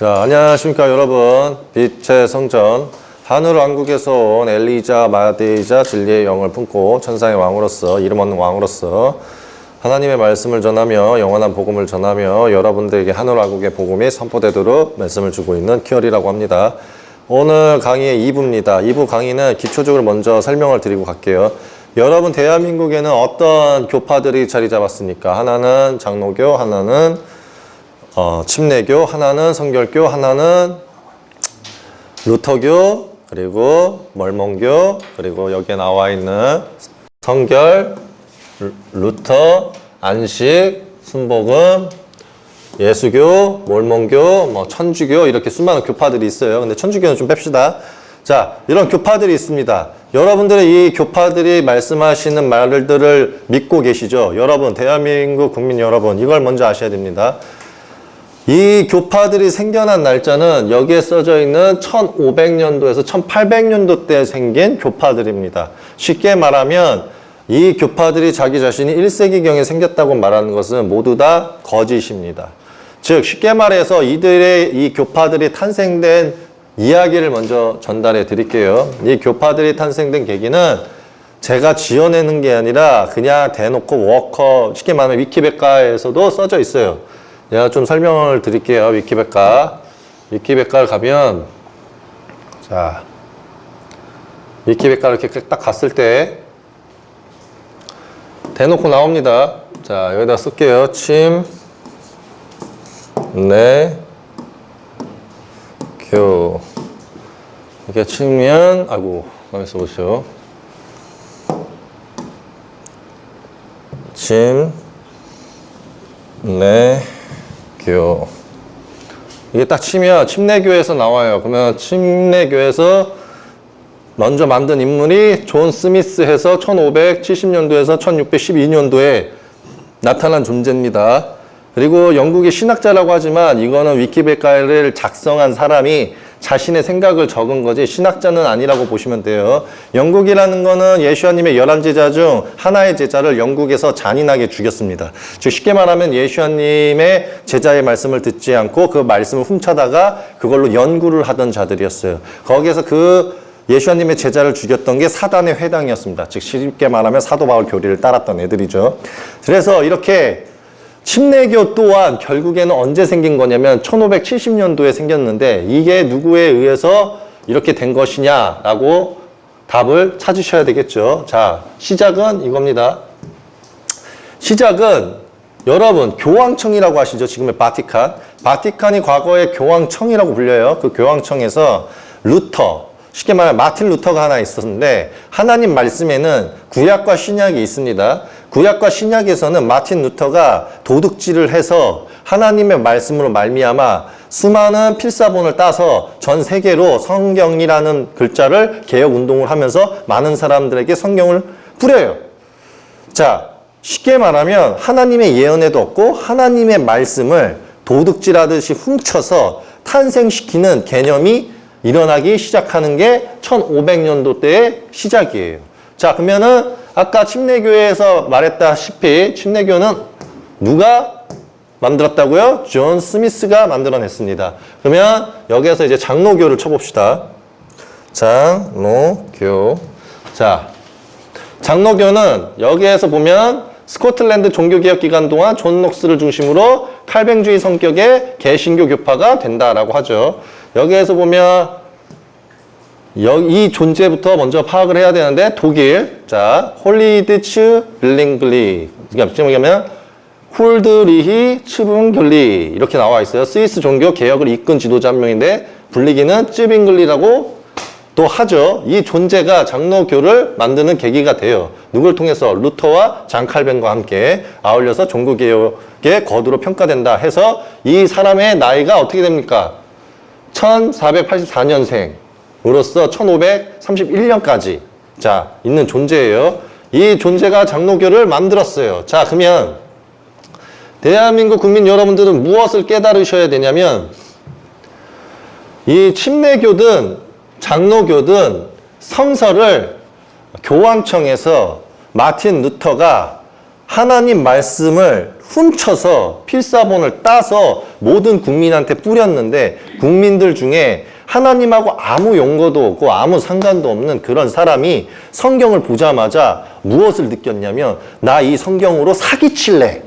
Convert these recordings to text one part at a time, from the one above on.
자, 안녕하십니까 여러분. 빛의 성전 하늘왕국에서 온 엘리자 마데이자 진리의 영을 품고 천상의 왕으로서 이름 없는 왕으로서 하나님의 말씀을 전하며 영원한 복음을 전하며 여러분들에게 하늘왕국의 복음이 선포되도록 말씀을 주고 있는 키어리라고 합니다. 오늘 강의의 2부입니다. 2부 강의는 기초적으로 먼저 설명을 드리고 갈게요. 여러분, 대한민국에는 어떤 교파들이 자리 잡았습니까? 하나는 장로교, 하나는 침례교, 하나는 성결교, 하나는 루터교, 그리고 mormon교, 그리고 여기에 나와 있는 성결, 루터, 안식, 순복음, 예수교, mormon교, 천주교, 이렇게 수많은 교파들이 있어요. 근데 천주교는 좀 뺍시다. 자, 이런 교파들이 있습니다. 여러분들의 이 교파들이 말씀하시는 말들을 믿고 계시죠? 여러분, 대한민국 국민 여러분, 이걸 먼저 아셔야 됩니다. 이 교파들이 생겨난 날짜는 여기에 써져 있는 1500년도에서 1800년도 때 생긴 교파들입니다. 쉽게 말하면 이 교파들이 자기 자신이 1세기경에 생겼다고 말하는 것은 모두 다 거짓입니다. 즉, 쉽게 말해서 이들의 이 교파들이 탄생된 이야기를 먼저 전달해 드릴게요. 이 교파들이 탄생된 계기는 제가 지어내는 게 아니라 그냥 대놓고 워커, 쉽게 말하면 위키백과에서도 써져 있어요. 제가 좀 설명을 드릴게요. 위키백과를 가면, 자, 위키백과 이렇게 딱 갔을 때 대놓고 나옵니다. 자, 여기다 쓸게요. 교. 이렇게 치면, 아이고, 가만히 써보시오. 교. 이게 딱 치면 침례교에서 나와요. 그러면 침례교에서 먼저 만든 인물이 존 스미스 해서 1570년도에서 1612년도에 나타난 존재입니다. 그리고 영국의 신학자라고 하지만 이거는 위키백과를 작성한 사람이 자신의 생각을 적은 거지 신학자는 아니라고 보시면 돼요. 영국이라는 거는 예수님의 11제자 중 하나의 제자를 영국에서 잔인하게 죽였습니다. 즉 쉽게 말하면 예수님의 제자의 말씀을 듣지 않고 그 말씀을 훔쳐다가 그걸로 연구를 하던 자들이었어요. 거기에서 그 예수님의 제자를 죽였던 게 사단의 회당이었습니다. 즉 쉽게 말하면 사도 바울 교리를 따랐던 애들이죠. 그래서 이렇게 침례교 또한 결국에는 언제 생긴 거냐면 1570년도에 생겼는데 이게 누구에 의해서 이렇게 된 것이냐라고 답을 찾으셔야 되겠죠. 자, 시작은 이겁니다. 시작은 여러분 교황청이라고 아시죠? 지금의 바티칸. 바티칸이 과거에 교황청이라고 불려요. 그 교황청에서 루터, 쉽게 말하면 마틴 루터가 하나 있었는데 하나님 말씀에는 구약과 신약이 있습니다. 구약과 신약에서는 마틴 루터가 도둑질을 해서 하나님의 말씀으로 말미암아 수많은 필사본을 따서 전 세계로 성경이라는 글자를 개혁 운동을 하면서 많은 사람들에게 성경을 뿌려요. 자, 쉽게 말하면 하나님의 예언에도 없고 하나님의 말씀을 도둑질하듯이 훔쳐서 탄생시키는 개념이 일어나기 시작하는 게 1500년도 때의 시작이에요. 자, 그러면은 아까 침례교에서 말했다시피 침례교는 누가 만들었다고요? 존 스미스가 만들어냈습니다. 그러면 여기에서 이제 장로교를 쳐봅시다. 장로교. 자, 장로교는 여기에서 보면 스코틀랜드 종교개혁 기간 동안 존 녹스를 중심으로 칼뱅주의 성격의 개신교 교파가 된다라고 하죠. 여기에서 보면 이 존재부터 먼저 파악을 해야 되는데 독일, 자, 홀리디츠 빌링글리, 그러니까 뭐냐면 훌드리히 츠붕글리 이렇게 나와 있어요. 스위스 종교 개혁을 이끈 지도자 한 명인데 불리기는 쯔빙글리라고 또 하죠. 이 존재가 장로교를 만드는 계기가 돼요. 누굴 통해서? 루터와 장 칼뱅과 함께 아울려서 종교개혁의 거두로 평가된다 해서 이 사람의 나이가 어떻게 됩니까? 1484년생 으로서 1531년까지 자 있는 존재예요. 이 존재가 장로교를 만들었어요. 자, 그러면 대한민국 국민 여러분들은 무엇을 깨달으셔야 되냐면 이 침례교든 장로교든 성서를 교황청에서 마틴 루터가 하나님 말씀을 훔쳐서 필사본을 따서 모든 국민한테 뿌렸는데 국민들 중에 하나님하고 아무 연고도 없고 아무 상관도 없는 그런 사람이 성경을 보자마자 무엇을 느꼈냐면 나 이 성경으로 사기칠래.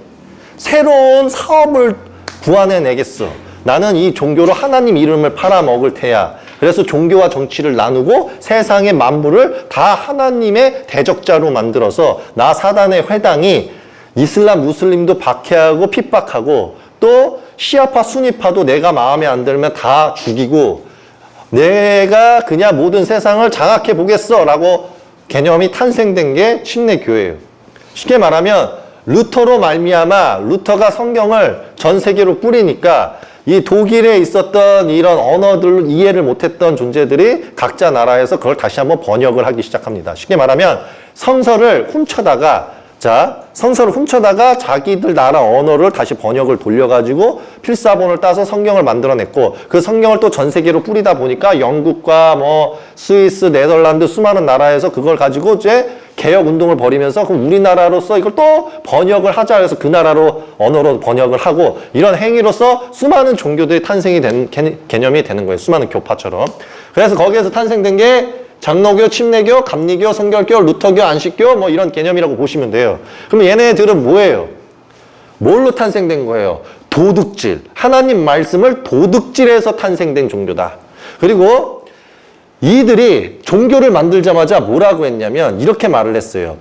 새로운 사업을 구안해내겠어. 나는 이 종교로 하나님 이름을 팔아먹을 테야. 그래서 종교와 정치를 나누고 세상의 만물을 다 하나님의 대적자로 만들어서 나 사단의 회당이 이슬람 무슬림도 박해하고 핍박하고 또 시아파 수니파도 내가 마음에 안 들면 다 죽이고 내가 그냥 모든 세상을 장악해 보겠어 라고 개념이 탄생된 게 침례교회예요. 쉽게 말하면 루터로 말미암아 루터가 성경을 전 세계로 뿌리니까 이 독일에 있었던 이런 언어들을 이해를 못했던 존재들이 각자 나라에서 그걸 다시 한번 번역을 하기 시작합니다. 쉽게 말하면 성서를 훔쳐다가 자기들 나라 언어를 다시 번역을 돌려가지고 필사본을 따서 성경을 만들어냈고 그 성경을 또 전 세계로 뿌리다 보니까 영국과 뭐 스위스, 네덜란드 수많은 나라에서 그걸 가지고 이제 개혁 운동을 벌이면서 그럼 우리나라로서 이걸 또 번역을 하자 해서 그 나라로 언어로 번역을 하고 이런 행위로서 수많은 종교들이 탄생이 된 개념이 되는 거예요. 수많은 교파처럼. 그래서 거기에서 탄생된 게 장로교, 침례교, 감리교, 성결교, 루터교, 안식교 뭐 이런 개념이라고 보시면 돼요. 그럼 얘네들은 뭐예요? 뭘로 탄생된 거예요? 도둑질. 하나님 말씀을 도둑질해서 탄생된 종교다. 그리고 이들이 종교를 만들자마자 뭐라고 했냐면 이렇게 말을 했어요.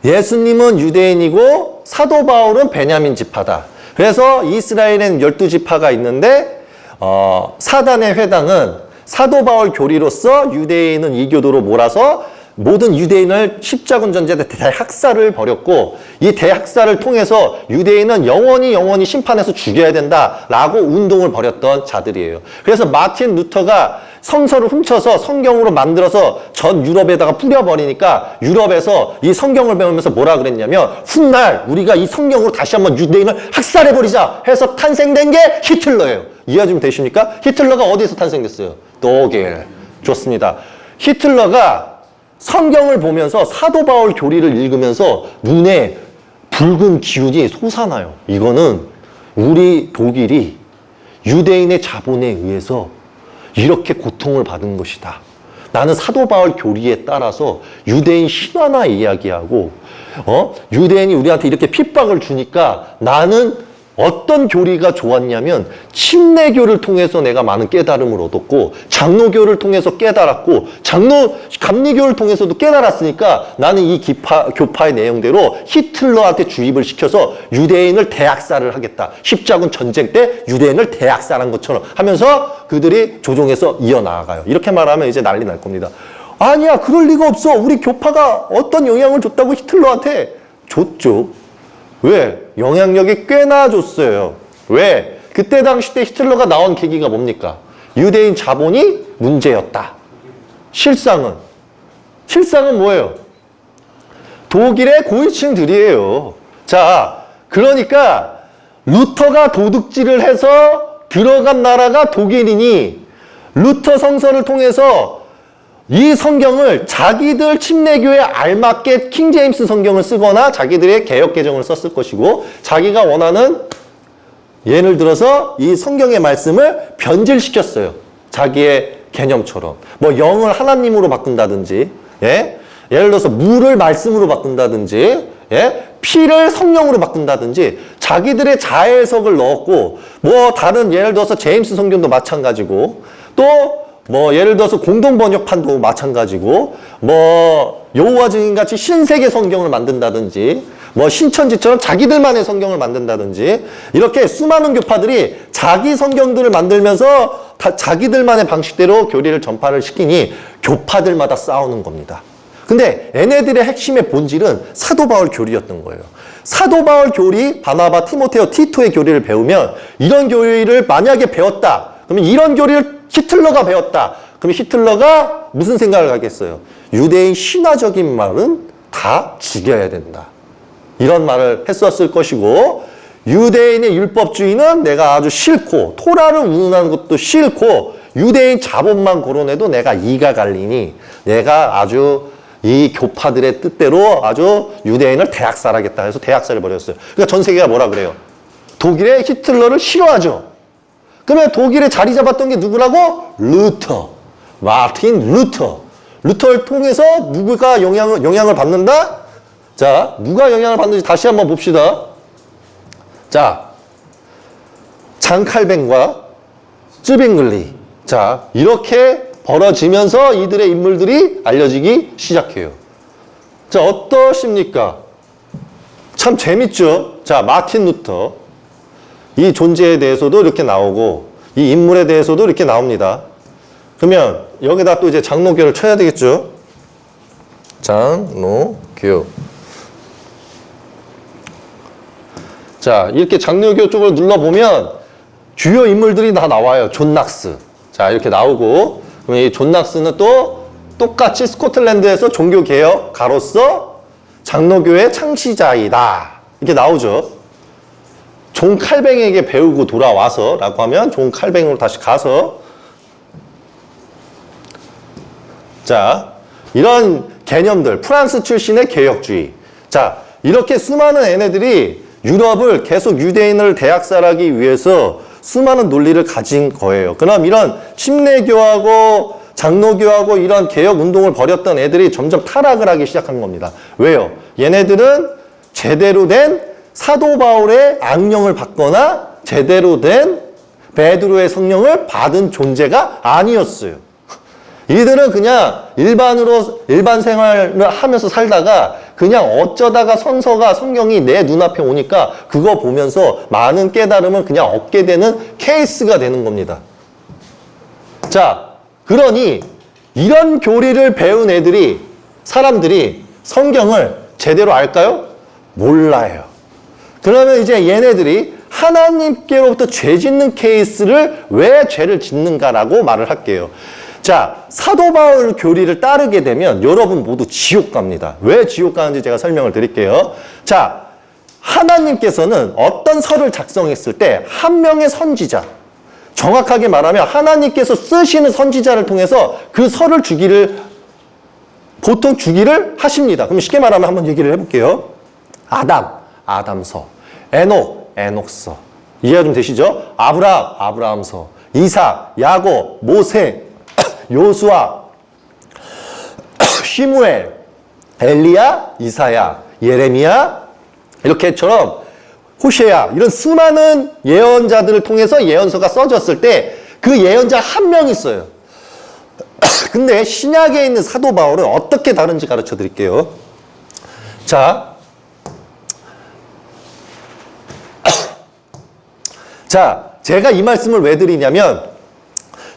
예수님은 유대인이고 사도 바울은 베냐민 지파다. 그래서 이스라엘에는 12지파가 있는데 사단의 회당은 사도 바울 교리로서 유대인은 이교도로 몰아서 모든 유대인을 십자군 전쟁 때 대학살을 벌였고 이 대학살을 통해서 유대인은 영원히 심판해서 죽여야 된다라고 운동을 벌였던 자들이에요. 그래서 마틴 루터가 성서를 훔쳐서 성경으로 만들어서 전 유럽에다가 뿌려버리니까 유럽에서 이 성경을 배우면서 뭐라 그랬냐면 훗날 우리가 이 성경으로 다시 한번 유대인을 학살해버리자 해서 탄생된 게 히틀러예요. 이해 좀 되십니까? 히틀러가 어디서 탄생됐어요? 독일. 좋습니다. 히틀러가 성경을 보면서 사도 바울 교리를 읽으면서 눈에 붉은 기운이 솟아나요. 이거는 우리 독일이 유대인의 자본에 의해서 이렇게 고통을 받은 것이다. 나는 사도 바울 교리에 따라서 유대인 신화나 이야기하고 유대인이 우리한테 이렇게 핍박을 주니까 나는 어떤 교리가 좋았냐면 침례교를 통해서 내가 많은 깨달음을 얻었고 장로교를 통해서 깨달았고 감리교를 통해서도 깨달았으니까 나는 이 교파의 내용대로 히틀러한테 주입을 시켜서 유대인을 대학살을 하겠다. 십자군 전쟁 때 유대인을 대학살한 것처럼 하면서 그들이 조종해서 이어나가요. 이렇게 말하면 이제 난리 날 겁니다. 아니야, 그럴 리가 없어. 우리 교파가 어떤 영향을 줬다고 히틀러한테 줬죠. 왜? 영향력이 꽤나 줬어요. 왜? 그때 당시 때 히틀러가 나온 계기가 뭡니까? 유대인 자본이 문제였다. 실상은 뭐예요? 독일의 고위층들이에요. 자, 그러니까 루터가 도둑질을 해서 들어간 나라가 독일이니 루터 성서를 통해서 이 성경을 자기들 침례교에 알맞게 킹제임스 성경을 쓰거나 자기들의 개혁 개정을 썼을 것이고 자기가 원하는 예를 들어서 이 성경의 말씀을 변질시켰어요. 자기의 개념처럼. 뭐 영을 하나님으로 바꾼다든지 예를 들어서 물을 말씀으로 바꾼다든지 피를 성령으로 바꾼다든지 자기들의 자해 해석을 넣었고 뭐 다른 예를 들어서 제임스 성경도 마찬가지고 또 뭐 예를 들어서 공동 번역판도 마찬가지고 뭐 여호와 증인같이 신세계 성경을 만든다든지 뭐 신천지처럼 자기들만의 성경을 만든다든지 이렇게 수많은 교파들이 자기 성경들을 만들면서 다 자기들만의 방식대로 교리를 전파를 시키니 교파들마다 싸우는 겁니다. 근데 얘네들의 핵심의 본질은 사도 바울 교리였던 거예요. 사도 바울 교리, 바나바, 티모테오, 티토의 교리를 배우면 이런 교리를 만약에 배웠다. 그러면 이런 교리를 히틀러가 배웠다. 그럼 히틀러가 무슨 생각을 하겠어요? 유대인 신화적인 말은 다 죽여야 된다. 이런 말을 했었을 것이고 유대인의 율법주의는 내가 아주 싫고 토라를 운운하는 것도 싫고 유대인 자본만 거론해도 내가 이가 갈리니 내가 아주 이 교파들의 뜻대로 아주 유대인을 대학살하겠다 해서 대학살을 벌였어요. 그러니까 전 세계가 뭐라 그래요? 독일의 히틀러를 싫어하죠. 그러면 독일에 자리 잡았던 게 누구라고? 루터. 마틴 루터. 루터를 통해서 누구가 영향을 받는다? 자, 누가 영향을 받는지 다시 한번 봅시다. 자, 장칼뱅과 쯔빙글리. 자, 이렇게 벌어지면서 이들의 인물들이 알려지기 시작해요. 자, 어떠십니까? 참 재밌죠? 자, 마틴 루터. 이 존재에 대해서도 이렇게 나오고, 이 인물에 대해서도 이렇게 나옵니다. 그러면 여기다 또 이제 장로교를 쳐야 되겠죠? 장로교. 자, 이렇게 장로교 쪽을 눌러보면 주요 인물들이 다 나와요. 존 낙스. 자, 이렇게 나오고, 그럼 이 존 낙스는 또 똑같이 스코틀랜드에서 종교개혁가로서 장로교의 창시자이다. 이렇게 나오죠. 존 칼뱅에게 배우고 돌아와서 라고 하면 존 칼뱅으로 다시 가서 자, 이런 개념들, 프랑스 출신의 개혁주의. 자, 이렇게 수많은 얘네들이 유럽을 계속 유대인을 대학살하기 위해서 수많은 논리를 가진 거예요. 그럼 이런 침례교하고 장로교하고 이런 개혁 운동을 벌였던 애들이 점점 타락을 하기 시작한 겁니다. 왜요? 얘네들은 제대로 된 사도 바울의 악령을 받거나 제대로 된 베드로의 성령을 받은 존재가 아니었어요. 이들은 그냥 일반 생활을 하면서 살다가 그냥 어쩌다가 선서가 성경이 내 눈앞에 오니까 그거 보면서 많은 깨달음을 그냥 얻게 되는 케이스가 되는 겁니다. 자, 그러니 이런 교리를 배운 사람들이 성경을 제대로 알까요? 몰라요. 그러면 이제 얘네들이 하나님께로부터 죄 짓는 케이스를 왜 죄를 짓는가라고 말을 할게요. 자, 사도 바울 교리를 따르게 되면 여러분 모두 지옥 갑니다. 왜 지옥 가는지 제가 설명을 드릴게요. 자, 하나님께서는 어떤 서를 작성했을 때 한 명의 선지자, 정확하게 말하면 하나님께서 쓰시는 선지자를 통해서 그 서를 보통 주기를 하십니다. 그럼 쉽게 말하면 한번 얘기를 해볼게요. 아담서, 에녹서. 이해가 좀 되시죠? 아브라함서, 이삭, 야곱, 모세, 요수아, 시므엘, 엘리야, 이사야, 예레미야, 이렇게처럼 호세아, 이런 수많은 예언자들을 통해서 예언서가 써졌을 때 그 예언자 한 명 있어요. 근데 신약에 있는 사도 바울은 어떻게 다른지 가르쳐 드릴게요. 자, 제가 이 말씀을 왜 드리냐면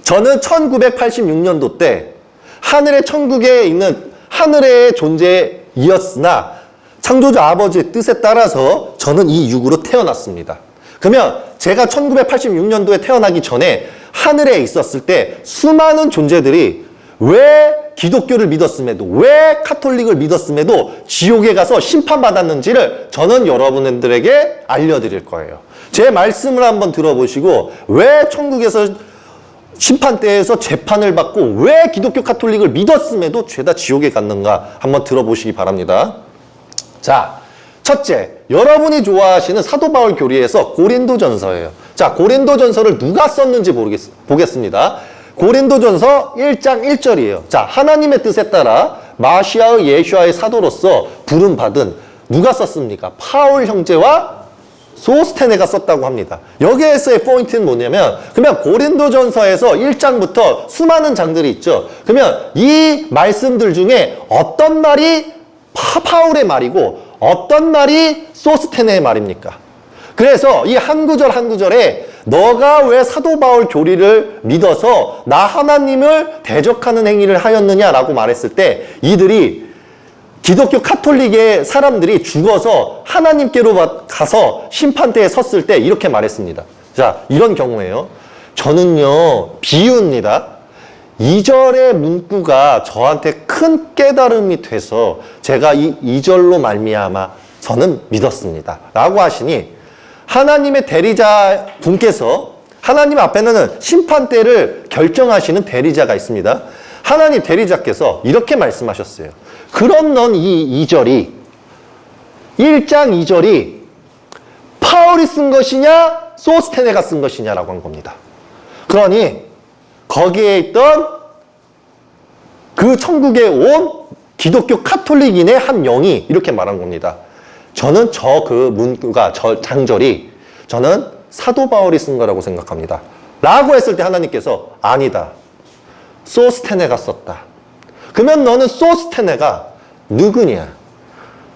저는 1986년도 때 하늘의 천국에 있는 하늘의 존재이었으나 창조주 아버지의 뜻에 따라서 저는 이 육으로 태어났습니다. 그러면 제가 1986년도에 태어나기 전에 하늘에 있었을 때 수많은 존재들이 왜 기독교를 믿었음에도 왜 카톨릭을 믿었음에도 지옥에 가서 심판받았는지를 저는 여러분들에게 알려드릴 거예요. 제 말씀을 한번 들어보시고 왜 천국에서 심판대에서 재판을 받고 왜 기독교 카톨릭을 믿었음에도 죄다 지옥에 갔는가 한번 들어보시기 바랍니다. 자, 첫째, 여러분이 좋아하시는 사도 바울 교리에서 고린도전서예요. 자, 고린도전서를 누가 썼는지 보겠습니다. 고린도전서 1장 1절이에요. 자, 하나님의 뜻에 따라 마시아의 예수아의 사도로서 부름받은 누가 썼습니까? 파울 형제와 소스테네가 썼다고 합니다. 여기에서의 포인트는 뭐냐면 그러면 고린도전서에서 1장부터 수많은 장들이 있죠. 그러면 이 말씀들 중에 어떤 말이 파울의 말이고 어떤 말이 소스테네의 말입니까? 그래서 이 한 구절 한 구절에 너가 왜 사도 바울 교리를 믿어서 나 하나님을 대적하는 행위를 하였느냐라고 말했을 때 이들이 기독교 카톨릭의 사람들이 죽어서 하나님께로 가서 심판대에 섰을 때 이렇게 말했습니다. 자, 이런 경우에요. 저는요, 비유입니다. 2절의 문구가 저한테 큰 깨달음이 돼서 제가 이 2절로 말미암아 저는 믿었습니다. 라고 하시니 하나님의 대리자 분께서 하나님 앞에는 심판대를 결정하시는 대리자가 있습니다. 하나님 대리자께서 이렇게 말씀하셨어요. 그럼 넌 이 2절이 1장 2절이 파울이 쓴 것이냐 소스테네가 쓴 것이냐라고 한 겁니다. 그러니 거기에 있던 그 천국에 온 기독교 카톨릭인의 한 영이 이렇게 말한 겁니다. 저는 저 장절이 저는 사도 바울이 쓴 거라고 생각합니다. 라고 했을 때 하나님께서 아니다. 소스테네가 썼다. 그러면 너는 소스테네가 누구냐?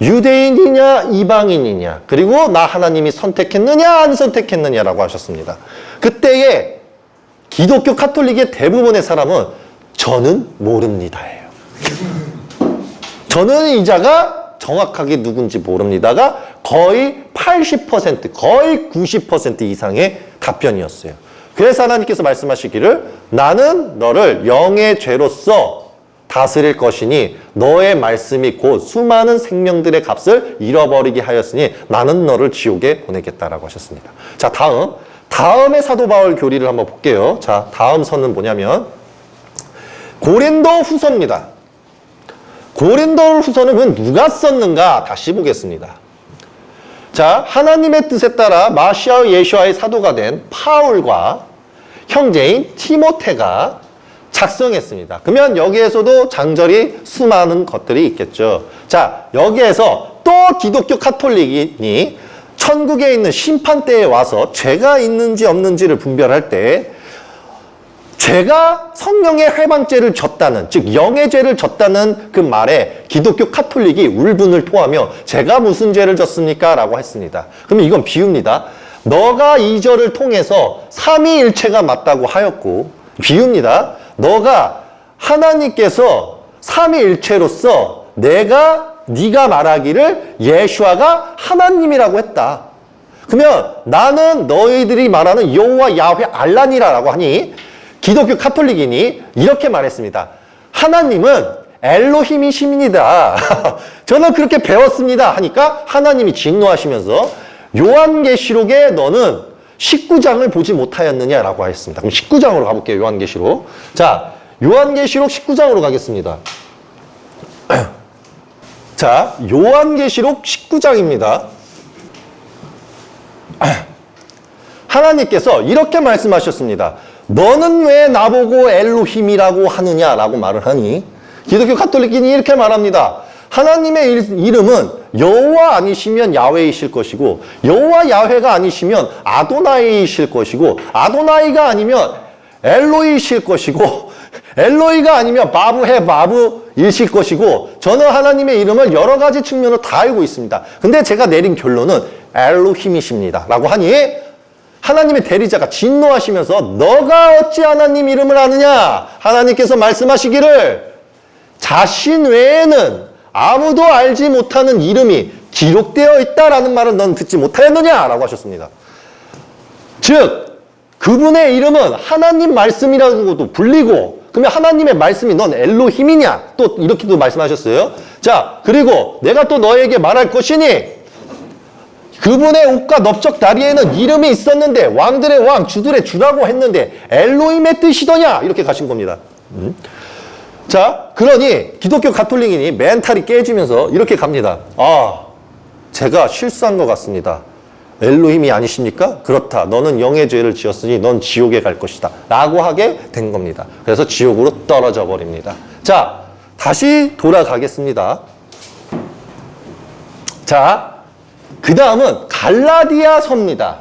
유대인이냐 이방인이냐? 그리고 나 하나님이 선택했느냐 안 선택했느냐라고 하셨습니다. 그때에 기독교 카톨릭의 대부분의 사람은 저는 모릅니다예요. 저는 이 자가 정확하게 누군지 모릅니다가 거의 80%, 거의 90% 이상의 답변이었어요. 그래서 하나님께서 말씀하시기를 나는 너를 영의 죄로서 다스릴 것이니 너의 말씀이 곧 수많은 생명들의 값을 잃어버리게 하였으니 나는 너를 지옥에 보내겠다라고 하셨습니다. 자, 다음의 사도 바울 교리를 한번 볼게요. 자, 다음 선은 뭐냐면 고린도 후서입니다. 고린도 후서는 누가 썼는가 다시 보겠습니다. 자, 하나님의 뜻에 따라 마시아 예수와의 사도가 된 파울과 형제인 티모테가 작성했습니다. 그러면 여기에서도 장절이 수많은 것들이 있겠죠. 자, 여기에서 또 기독교 카톨릭이 천국에 있는 심판대에 와서 죄가 있는지 없는지를 분별할 때 죄가 성령의 회방죄를 졌다는, 즉 영의 죄를 졌다는 그 말에 기독교 카톨릭이 울분을 토하며 제가 무슨 죄를 졌습니까? 라고 했습니다. 그러면 이건 비유입니다. 너가 이 절을 통해서 삼위일체가 맞다고 하였고, 비유입니다. 너가 하나님께서 삼위일체로서 네가 말하기를 예수아가 하나님이라고 했다. 그러면 나는 너희들이 말하는 여호와 야훼 알라니라라고 하니 기독교 카톨릭인이 이렇게 말했습니다. 하나님은 엘로힘이십니다. 저는 그렇게 배웠습니다. 하니까 하나님이 진노하시면서 요한계시록에 너는 19장을 보지 못하였느냐라고 했습니다. 그럼 19장으로 가볼게요. 요한계시록. 자, 요한계시록 19장으로 가겠습니다. 자, 요한계시록 19장입니다. 하나님께서 이렇게 말씀하셨습니다. 너는 왜 나보고 엘로힘이라고 하느냐라고 말을 하니 기독교 카톨릭인이 이렇게 말합니다. 하나님의 이름은 여호와 아니시면 야훼이실 것이고 여호와 야훼가 아니시면 아도나이이실 것이고 아도나이가 아니면 엘로이실 것이고 엘로이가 아니면 바브해 바브이실 것이고 저는 하나님의 이름을 여러 가지 측면으로 다 알고 있습니다. 근데 제가 내린 결론은 엘로힘이십니다. 라고 하니 하나님의 대리자가 진노하시면서 너가 어찌 하나님 이름을 아느냐? 하나님께서 말씀하시기를 자신 외에는 아무도 알지 못하는 이름이 기록되어 있다라는 말을 넌 듣지 못하였느냐? 라고 하셨습니다. 즉 그분의 이름은 하나님 말씀이라고도 불리고 그러면 하나님의 말씀이 넌 엘로힘이냐? 또 이렇게도 말씀하셨어요. 자, 그리고 내가 또 너에게 말할 것이니 그분의 옷과 넓적 다리에는 이름이 있었는데 왕들의 왕, 주들의 주라고 했는데 엘로힘의 뜻이더냐? 이렇게 가신 겁니다. 자, 그러니 기독교 가톨릭인이 멘탈이 깨지면서 이렇게 갑니다. 아, 제가 실수한 것 같습니다. 엘로힘이 아니십니까? 그렇다. 너는 영의 죄를 지었으니 넌 지옥에 갈 것이다. 라고 하게 된 겁니다. 그래서 지옥으로 떨어져 버립니다. 자, 다시 돌아가겠습니다. 자, 그 다음은 갈라디아서입니다.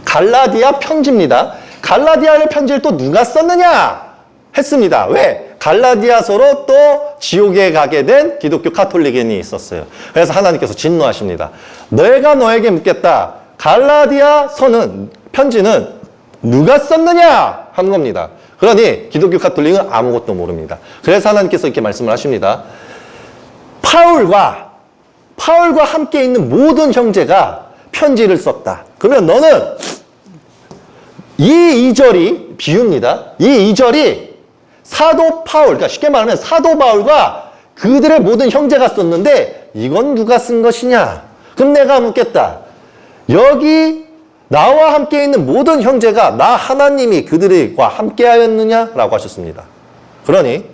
갈라디아 편지입니다. 갈라디아의 편지를 또 누가 썼느냐? 했습니다. 왜? 갈라디아서로 또 지옥에 가게 된 기독교 카톨릭인이 있었어요. 그래서 하나님께서 진노하십니다. 내가 너에게 묻겠다. 갈라디아서는 편지는 누가 썼느냐? 한 겁니다. 그러니 기독교 카톨릭은 아무것도 모릅니다. 그래서 하나님께서 이렇게 말씀을 하십니다. 파울과 함께 있는 모든 형제가 편지를 썼다. 그러면 너는 이 2절이 비유입니다. 이 2절이 사도 파울, 그러니까 쉽게 말하면 사도 바울과 그들의 모든 형제가 썼는데 이건 누가 쓴 것이냐? 그럼 내가 묻겠다. 여기 나와 함께 있는 모든 형제가 나 하나님이 그들과 함께 하였느냐? 라고 하셨습니다. 그러니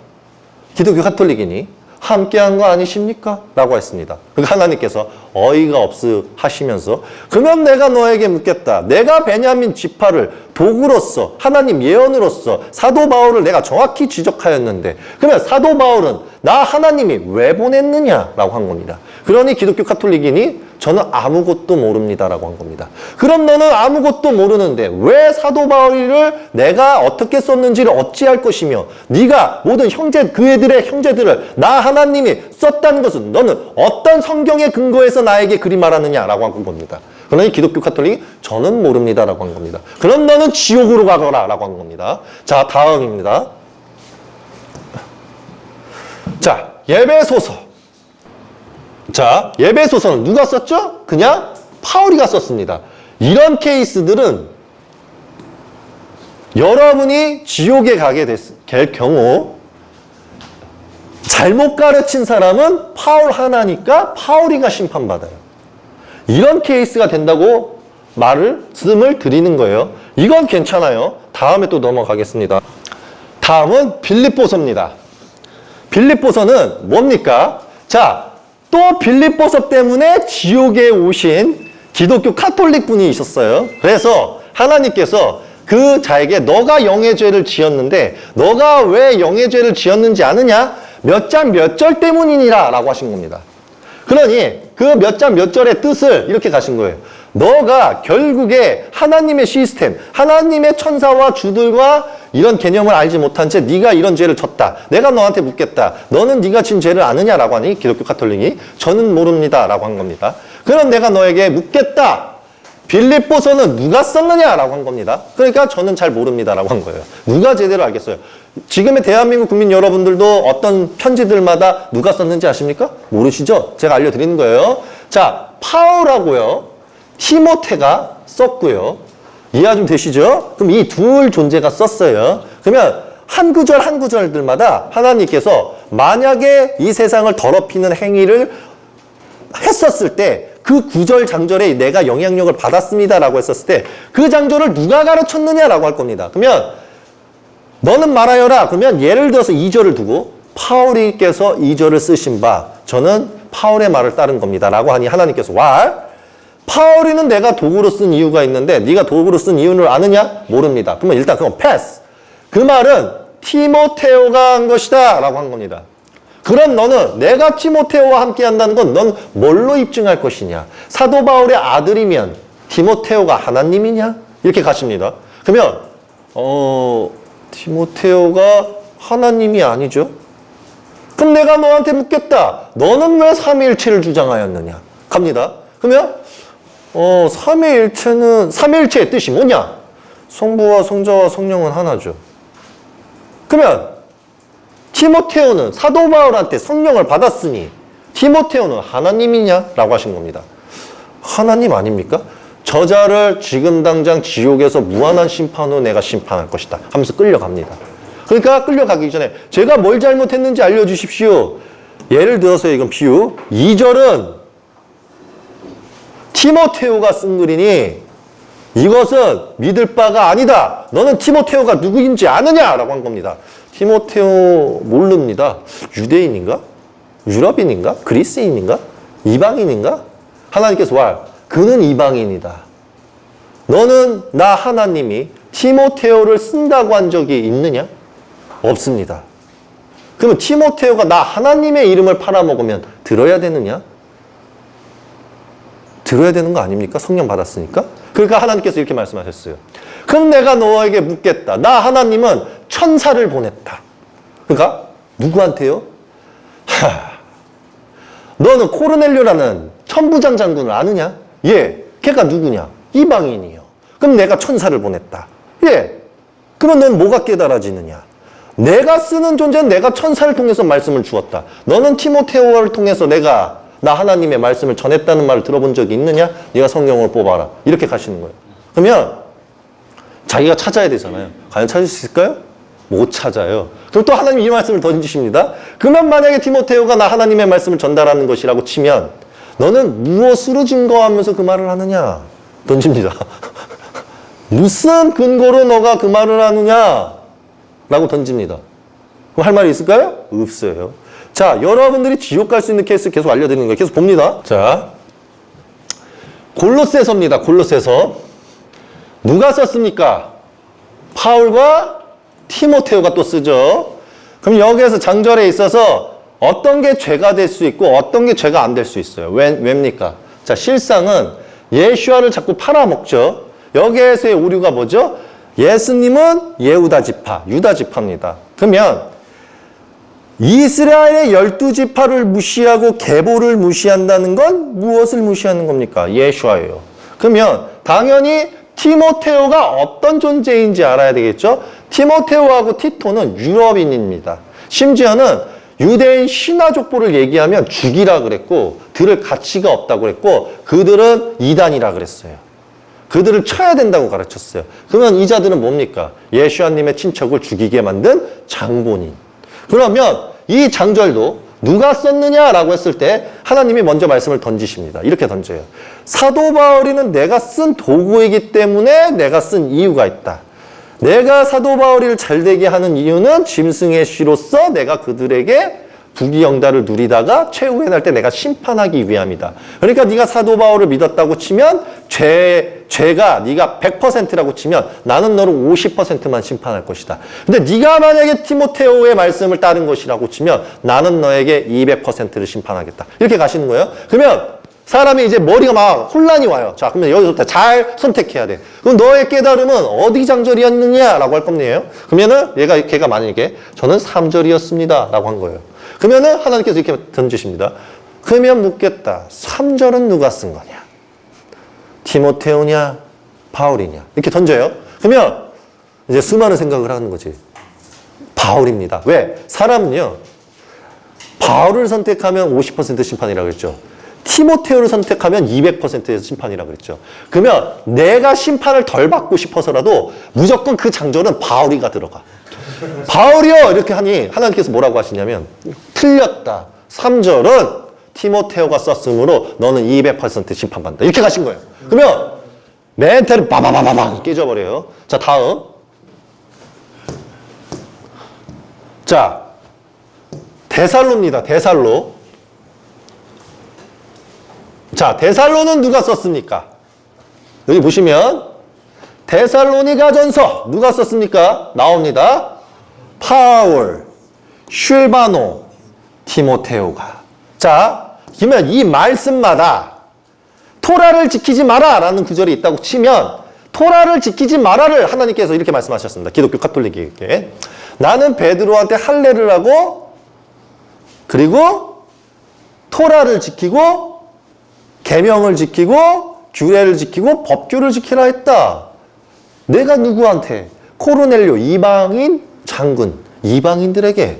기독교 카톨릭인이 함께한 거 아니십니까? 라고 했습니다. 그러니까 하나님께서 어이가 없으 하시면서 그러면 내가 너에게 묻겠다. 내가 베냐민 지파를 도구로서 하나님 예언으로서 사도 바울을 내가 정확히 지적하였는데 그러면 사도 바울은 나 하나님이 왜 보냈느냐라고 한 겁니다. 그러니 기독교 카톨릭이니 저는 아무것도 모릅니다라고 한 겁니다. 그럼 너는 아무것도 모르는데 왜 사도 바울을 내가 어떻게 썼는지를 어찌할 것이며 네가 모든 그 애들의 형제들을 나 하나님이 썼다는 것은 너는 어떤 성경에 근거해서 나에게 그리 말하느냐라고 한 겁니다. 그러니 기독교 카톨릭이 저는 모릅니다라고 한 겁니다. 그럼 너는 지옥으로 가거라라고 한 겁니다. 자, 다음입니다. 자, 예배소서. 자, 예배소서는 누가 썼죠? 그냥 바울이가 썼습니다. 이런 케이스들은 여러분이 지옥에 가게 될 경우 잘못 가르친 사람은 파울 하나니까 파울이가 심판받아요. 이런 케이스가 된다고 말씀을 드리는 거예요. 이건 괜찮아요. 다음에 또 넘어가겠습니다. 다음은 빌립보서입니다. 빌립보서는 뭡니까? 자, 또 빌립보서 때문에 지옥에 오신 기독교 카톨릭 분이 있었어요. 그래서 하나님께서 그 자에게 너가 영의 지었는데 너가 왜 영의 죄를 지었는지 아느냐? 몇 장 몇 절 때문이니라 라고 하신 겁니다. 그러니 그 몇 장 몇 절의 뜻을 이렇게 가신 거예요. 너가 결국에 하나님의 시스템, 하나님의 천사와 주들과 이런 개념을 알지 못한 채 네가 이런 죄를 졌다. 내가 너한테 묻겠다. 너는 네가 진 죄를 아느냐라고 하니 기독교 카톨릭이 저는 모릅니다라고 한 겁니다. 그럼 내가 너에게 묻겠다. 빌립보서는 누가 썼느냐라고 한 겁니다. 그러니까 저는 잘 모릅니다라고 한 거예요. 누가 제대로 알겠어요? 지금의 대한민국 국민 여러분들도 어떤 편지들마다 누가 썼는지 아십니까? 모르시죠? 제가 알려드리는 거예요. 자, 파울하고요, 티모테가 썼고요. 이해가 좀 되시죠? 그럼 이 둘 존재가 썼어요. 그러면 한 구절 한 구절들마다 하나님께서 만약에 이 세상을 더럽히는 행위를 했었을 때 그 구절 장절에 내가 영향력을 받았습니다라고 했었을 때 그 장절을 누가 가르쳤느냐라고 할 겁니다. 그러면 너는 말하여라. 그러면 예를 들어서 2절을 두고 파울이께서 2절을 쓰신 바 저는 파울의 말을 따른 겁니다. 라고 하니 하나님께서 파울이는 내가 도구로 쓴 이유가 있는데 네가 도구로 쓴 이유를 아느냐? 모릅니다. 그러면 일단 그건 패스. 그 말은 티모테오가 한 것이다 라고 한 겁니다. 그럼 너는 내가 티모테오와 함께 한다는 건 넌 뭘로 입증할 것이냐? 사도 바울의 아들이면 티모테오가 하나님이냐? 이렇게 가십니다. 그러면 티모테오가 하나님이 아니죠? 그럼 내가 너한테 묻겠다. 너는 왜 삼위일체를 주장하였느냐? 갑니다. 그러면 삼위일체의 뜻이 뭐냐? 성부와 성자와 성령은 하나죠. 그러면 티모테오는 사도 바울한테 성령을 받았으니 티모테오는 하나님이냐? 라고 하신 겁니다. 하나님 아닙니까? 저자를 지금 당장 지옥에서 무한한 심판으로 내가 심판할 것이다 하면서 끌려갑니다. 그러니까 끌려가기 전에 제가 뭘 잘못했는지 알려주십시오. 예를 들어서 이건 비유. 2절은 티모테오가 쓴 글이니 이것은 믿을 바가 아니다. 너는 티모테오가 누구인지 아느냐? 라고 한 겁니다. 티모테오 모릅니다. 유대인인가? 유럽인인가? 그리스인인가? 이방인인가? 하나님께서 그는 이방인이다. 너는 나 하나님이 티모테오를 쓴다고 한 적이 있느냐? 없습니다. 그러면 티모테오가 나 하나님의 이름을 팔아먹으면 들어야 되느냐? 들어야 되는 거 아닙니까? 성령 받았으니까. 그러니까 하나님께서 이렇게 말씀하셨어요. 그럼 내가 너에게 묻겠다. 나 하나님은 천사를 보냈다. 그러니까 누구한테요? 너는 코르넬료라는 천부장 장군을 아느냐? 예. 걔가 누구냐? 이방인이요. 그럼 내가 천사를 보냈다. 예. 그러면 넌 뭐가 깨달아지느냐? 내가 쓰는 존재는 내가 천사를 통해서 말씀을 주었다. 너는 티모테오를 통해서 내가 나 하나님의 말씀을 전했다는 말을 들어본 적이 있느냐? 네가 성경을 뽑아라. 이렇게 가시는 거예요. 그러면 자기가 찾아야 되잖아요. 과연 찾을 수 있을까요? 못 찾아요. 그럼 또 하나님 이 말씀을 던지십니다. 그러면 만약에 티모테오가 나 하나님의 말씀을 전달하는 것이라고 치면 너는 무엇으로 증거하면서 그 말을 하느냐? 던집니다. 무슨 근거로 너가 그 말을 하느냐? 라고 던집니다. 그럼 할 말이 있을까요? 없어요. 자, 여러분들이 지옥 갈 수 있는 케이스 계속 알려드리는 거예요. 계속 봅니다. 자, 골로새서입니다. 골로새서. 누가 썼습니까? 파울과 티모테오가 또 쓰죠. 그럼 여기에서 장절에 있어서 어떤 게 죄가 될 수 있고 어떤 게 죄가 안 될 수 있어요. 왜입니까? 자, 실상은 예수와를 자꾸 팔아먹죠. 여기에서의 오류가 뭐죠? 예수님은 예후다 지파, 유다 지파입니다. 그러면 이스라엘의 12지파를 무시하고 계보를 무시한다는 건 무엇을 무시하는 겁니까? 예수와예요. 그러면 당연히 티모테오가 어떤 존재인지 알아야 되겠죠? 티모테오하고 티토는 유럽인입니다. 심지어는 유대인 신화족보를 얘기하면 죽이라 그랬고 들을 가치가 없다고 그랬고 그들은 이단이라 그랬어요. 그들을 쳐야 된다고 가르쳤어요. 그러면 이 자들은 뭡니까? 예수님의 친척을 죽이게 만든 장본인. 그러면 이 장절도 누가 썼느냐라고 했을 때 하나님이 먼저 말씀을 던지십니다. 이렇게 던져요. 사도 바울이는 내가 쓴 도구이기 때문에 내가 쓴 이유가 있다. 내가 사도 바울이를 잘되게 하는 이유는 짐승의 씨로서 내가 그들에게 부귀영달을 누리다가 최후의 날 때 내가 심판하기 위함이다. 그러니까 네가 사도 바울을 믿었다고 치면 죄가 네가 100%라고 치면 나는 너를 50%만 심판할 것이다. 근데 네가 만약에 티모테오의 말씀을 따른 것이라고 치면 나는 너에게 200%를 심판하겠다. 이렇게 가시는 거예요. 그러면 사람이 이제 머리가 막 혼란이 와요. 자, 그러면 여기서부터 잘 선택해야 돼. 그럼 너의 깨달음은 어디 장절이었느냐라고 할 겁니다. 그러면은 걔가 만약에 저는 3절이었습니다. 라고 한 거예요. 그러면은 하나님께서 이렇게 던지십니다. 그러면 묻겠다. 3절은 누가 쓴 거냐? 티모테오냐? 바울이냐? 이렇게 던져요. 그러면 이제 수많은 생각을 하는 거지. 바울입니다. 왜? 사람은요. 바울을 선택하면 50% 심판이라고 했죠. 티모테오를 선택하면 200%에서 심판이라고 그랬죠. 그러면 내가 심판을 덜 받고 싶어서라도 무조건 그 장절은 바울이가 들어가. 바울이요! 이렇게 하니 하나님께서 뭐라고 하시냐면 틀렸다. 3절은 티모테오가 썼으므로 너는 200% 심판받는다. 이렇게 가신 거예요. 그러면 멘탈이 바바바바방 깨져버려요. 자, 다음. 자, 데살로입니다. 데살로. 자, 데살로는 누가 썼습니까? 여기 보시면 데살로니가 전서 누가 썼습니까? 나옵니다. 파울, 슐바노, 티모테오가. 자, 그러면 이 말씀마다 토라를 지키지 마라 라는 구절이 있다고 치면 토라를 지키지 마라를 하나님께서 이렇게 말씀하셨습니다. 기독교 카톨릭에게. 나는 베드로한테 할례를 하고 그리고 토라를 지키고 계명을 지키고 규례를 지키고 법규를 지키라 했다. 내가 누구한테? 코르넬료 이방인 장군 이방인들에게.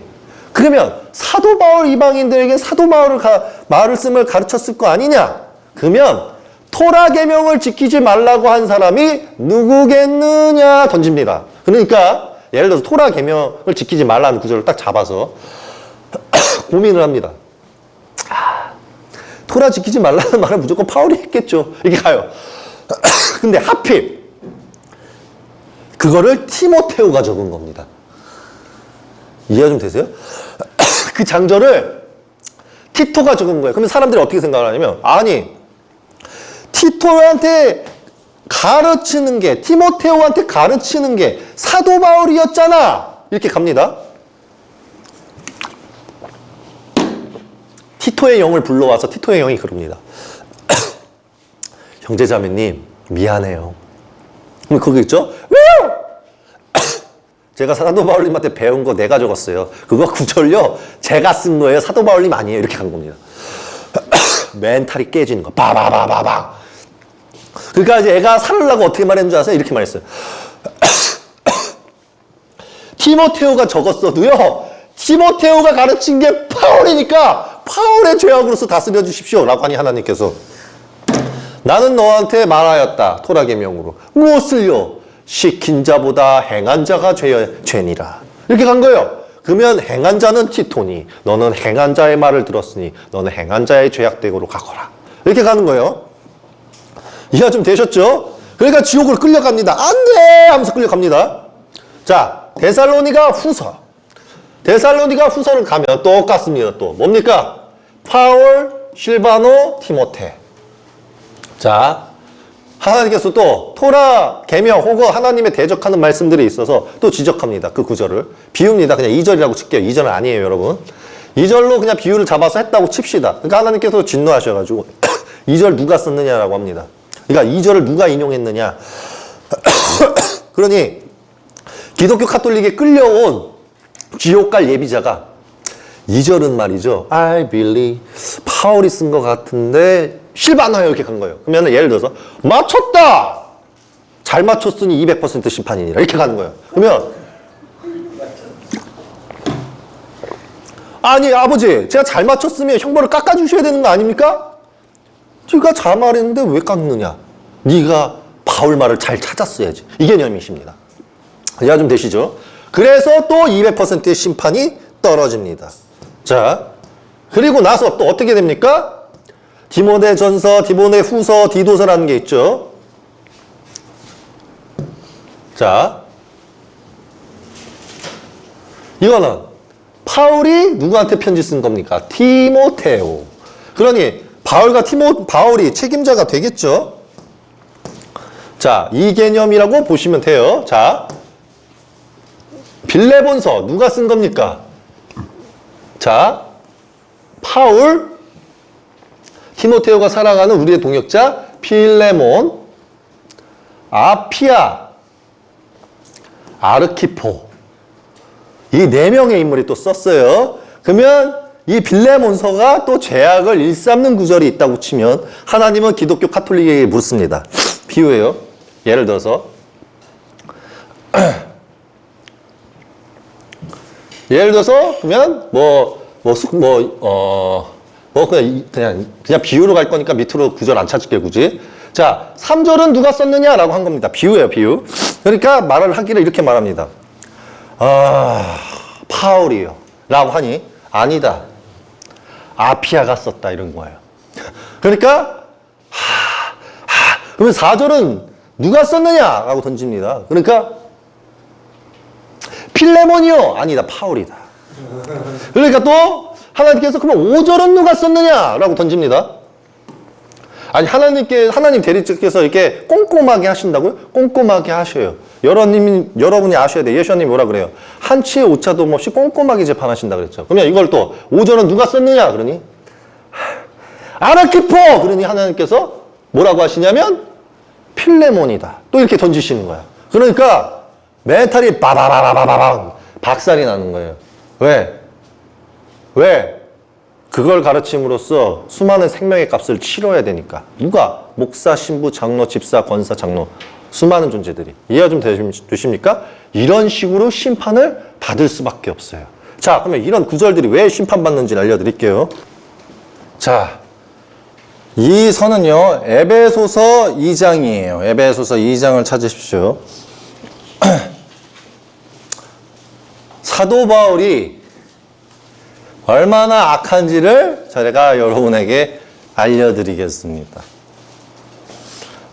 그러면 사도 바울 이방인들에게 사도 바울을 말씀을 가르쳤을 거 아니냐? 그러면 토라 계명을 지키지 말라고 한 사람이 누구겠느냐 던집니다. 그러니까 예를 들어서 토라 계명을 지키지 말라는 구절을 딱 잡아서 고민을 합니다. 토라 지키지 말라는 말은 무조건 파울이 했겠죠. 이렇게 가요. 근데 하필 그거를 티모테오가 적은 겁니다. 이해가 좀 되세요? 그 장절을 티토가 적은 거예요. 그러면 사람들이 어떻게 생각을 하냐면 아니 티토한테 가르치는 게 티모테오한테 가르치는 게 사도 바울이었잖아. 이렇게 갑니다. 티토의 영을 불러와서 티토의 영이 그럽니다. 형제자매님 미안해요. 그럼 거기 있죠? 왜요? 제가 사도 바울님한테 배운 거 내가 적었어요. 그거 구절요 제가 쓴 거예요. 사도 바울님 아니에요. 이렇게 간 겁니다. 멘탈이 깨지는 거. 바바바바바. 그러니까 이제 애가 살으려고 어떻게 말했는 줄 아세요? 이렇게 말했어요. 티모테오가 적었어도요. 티모테오가 가르친 게 파울이니까 파울의 죄악으로서 다스려 주십시오. 라고 하니 하나님께서 나는 너한테 말하였다. 토라 계명으로. 무엇을요? 시킨 자보다 행한 자가 죄니라. 이렇게 간 거예요. 그러면 행한 자는 티토니 너는 행한 자의 말을 들었으니 너는 행한 자의 죄악되고로 가거라. 이렇게 가는 거예요. 이해가 좀 되셨죠? 그러니까 지옥을 끌려갑니다. 안 돼! 하면서 끌려갑니다. 자, 데살로니가 후서. 데살로니가 후서를 가면 똑같습니다. 또 뭡니까? 파울, 실바노, 티모테. 자, 하나님께서 또 토라, 계명 혹은 하나님의 대적하는 말씀들이 있어서 또 지적합니다. 그 구절을. 비웁니다. 그냥 2절이라고 칠게요. 2절은 아니에요, 여러분. 2절로 그냥 비유를 잡아서 했다고 칩시다. 그러니까 하나님께서 진노하셔가지고 2절 누가 썼느냐라고 합니다. 그러니까 2절을 누가 인용했느냐. 그러니 기독교 카톨릭에 끌려온 지옥 갈 예비자가 2절은 말이죠. I believe 파울이 쓴 것 같은데 실바노예요 이렇게 간 거예요. 그러면 예를 들어서 맞췄다. 잘 맞췄으니 200% 심판이니라 이렇게 가는 거예요. 그러면 아니 아버지 제가 잘 맞췄으면 형벌을 깎아주셔야 되는 거 아닙니까? 네가 잘 말했는데 왜 깎느냐? 네가 바울 말을 잘 찾았어야지. 이 개념이십니다. 이해가 좀 되시죠? 그래서 또 200%의 심판이 떨어집니다. 자, 그리고 나서 또 어떻게 됩니까? 디모데전서, 디모데후서, 디도서라는 게 있죠. 자, 이거는 파울이 누구한테 편지 쓴 겁니까? 티모테오. 그러니 바울이 책임자가 되겠죠. 자, 이 개념이라고 보시면 돼요. 자, 빌레본서 누가 쓴 겁니까? 자, 파울, 티모테오가 사랑하는 우리의 동역자 필레몬, 아피아, 아르키포. 이 4명의 인물이 또 썼어요. 그러면 이 빌레몬서가 또 죄악을 일삼는 구절이 있다고 치면 하나님은 기독교 카톨릭에게 묻습니다. 비유예요. 예를 들어서 그러면 그냥 비유로 갈 거니까 밑으로 구절 안 찾을게요, 굳이. 자, 3절은 누가 썼느냐라고 한 겁니다. 비유예요, 비유. 그러니까 말을 하기를 이렇게 말합니다. 파울이요. 라고 하니, 아니다. 아피아가 썼다, 이런 거예요. 그러니까, 그러면 4절은 누가 썼느냐? 라고 던집니다. 그러니까, 필레몬이요. 아니다, 파울이다. 그러니까 또, 하나님께서 그러면 5절은 누가 썼느냐? 라고 던집니다. 아니, 하나님 대리자께서 이렇게 꼼꼼하게 하신다고요? 꼼꼼하게 하셔요. 여러분이 아셔야 돼요. 예수님이 뭐라 그래요? 한치의 오차도 없이 꼼꼼하게 재판하신다 그랬죠. 그러면 이걸 또 5절은 누가 썼느냐? 그러니 아르키포! 그러니 하나님께서 뭐라고 하시냐면 필레몬이다. 또 이렇게 던지시는 거야. 그러니까 멘탈이 바바바바바방 박살이 나는 거예요. 왜? 그걸 가르침으로써 수많은 생명의 값을 치러야 되니까. 누가? 목사, 신부, 장로, 집사, 권사, 장로. 수많은 존재들이. 이해가 좀 되십니까? 이런 식으로 심판을 받을 수밖에 없어요. 자, 그러면 이런 구절들이 왜 심판받는지를 알려드릴게요. 자, 이 선은요, 에베소서 2장이에요. 에베소서 2장을 찾으십시오. 사도 바울이 얼마나 악한지를 제가 여러분에게 알려드리겠습니다.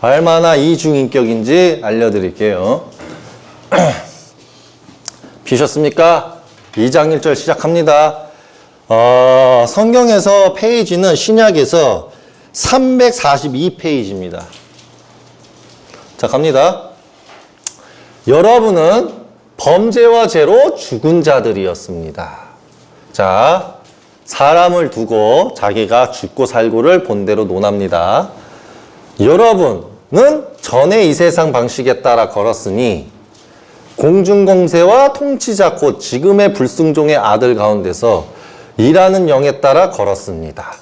얼마나 이중인격인지 알려드릴게요. 비셨습니까? 2장 1절 시작합니다. 성경에서 페이지는 신약에서 342페이지입니다. 자, 갑니다. 여러분은 범죄와 죄로 죽은 자들이었습니다. 자, 사람을 두고 자기가 죽고 살고를 본대로 논합니다. 여러분은 전에 이 세상 방식에 따라 걸었으니 공중공세와 통치자 곧 지금의 불순종의 아들 가운데서 일하는 영에 따라 걸었습니다.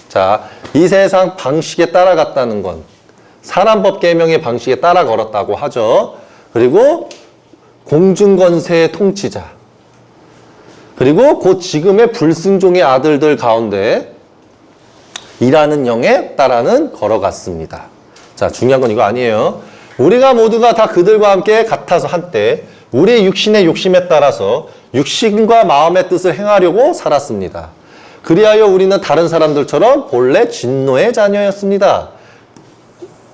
자, 이 세상 방식에 따라갔다는 건 사람법 계명의 방식에 따라 걸었다고 하죠. 그리고 공중권세의 통치자 그리고 곧 지금의 불순종의 아들들 가운데 일하는 영에 따라는 걸어갔습니다. 자, 중요한 건 이거 아니에요. 우리가 모두가 다 그들과 함께 같아서 한때 우리의 육신의 욕심에 따라서 육신과 마음의 뜻을 행하려고 살았습니다. 그리하여 우리는 다른 사람들처럼 본래 진노의 자녀였습니다.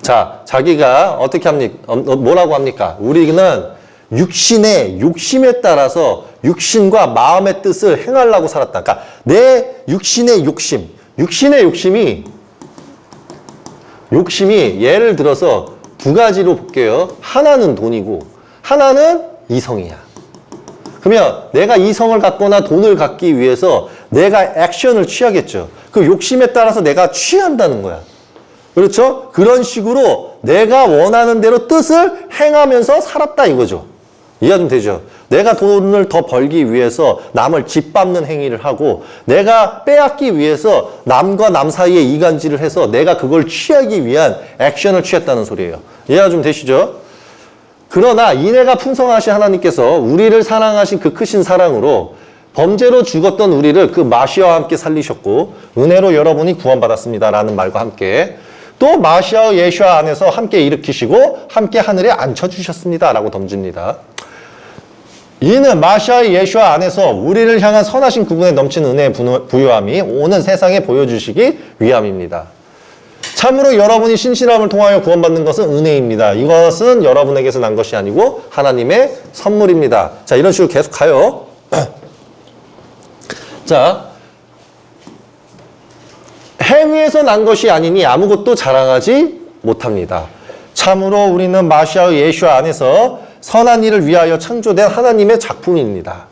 자, 자기가 어떻게 합니까? 뭐라고 합니까? 우리는 육신의 욕심에 따라서 육신과 마음의 뜻을 행하려고 살았다. 그러니까 내 육신의 욕심이 예를 들어서 두 가지로 볼게요. 하나는 돈이고 하나는 이성이야. 그러면 내가 이성을 갖거나 돈을 갖기 위해서 내가 액션을 취하겠죠. 그 욕심에 따라서 내가 취한다는 거야. 그렇죠? 그런 식으로 내가 원하는 대로 뜻을 행하면서 살았다 이거죠. 이해가 좀 되죠? 내가 돈을 더 벌기 위해서 남을 짓밟는 행위를 하고 내가 빼앗기 위해서 남과 남 사이에 이간질을 해서 내가 그걸 취하기 위한 액션을 취했다는 소리예요. 이해가 좀 되시죠? 그러나 이내가 풍성하신 하나님께서 우리를 사랑하신 그 크신 사랑으로 범죄로 죽었던 우리를 그 마시아와 함께 살리셨고 은혜로 여러분이 구원받았습니다 라는 말과 함께 또 마시아와 예수와 안에서 함께 일으키시고 함께 하늘에 앉혀주셨습니다 라고 던집니다. 이는 마시아의 예수와 안에서 우리를 향한 선하신 구분에 넘치는 은혜의 부요함이 오는 세상에 보여주시기 위함입니다. 참으로 여러분이 신실함을 통하여 구원받는 것은 은혜입니다. 이것은 여러분에게서 난 것이 아니고 하나님의 선물입니다. 자, 이런 식으로 계속 가요. 자, 행위에서 난 것이 아니니 아무것도 자랑하지 못합니다. 참으로 우리는 마시아의 예수와 안에서 선한 일을 위하여 창조된 하나님의 작품입니다.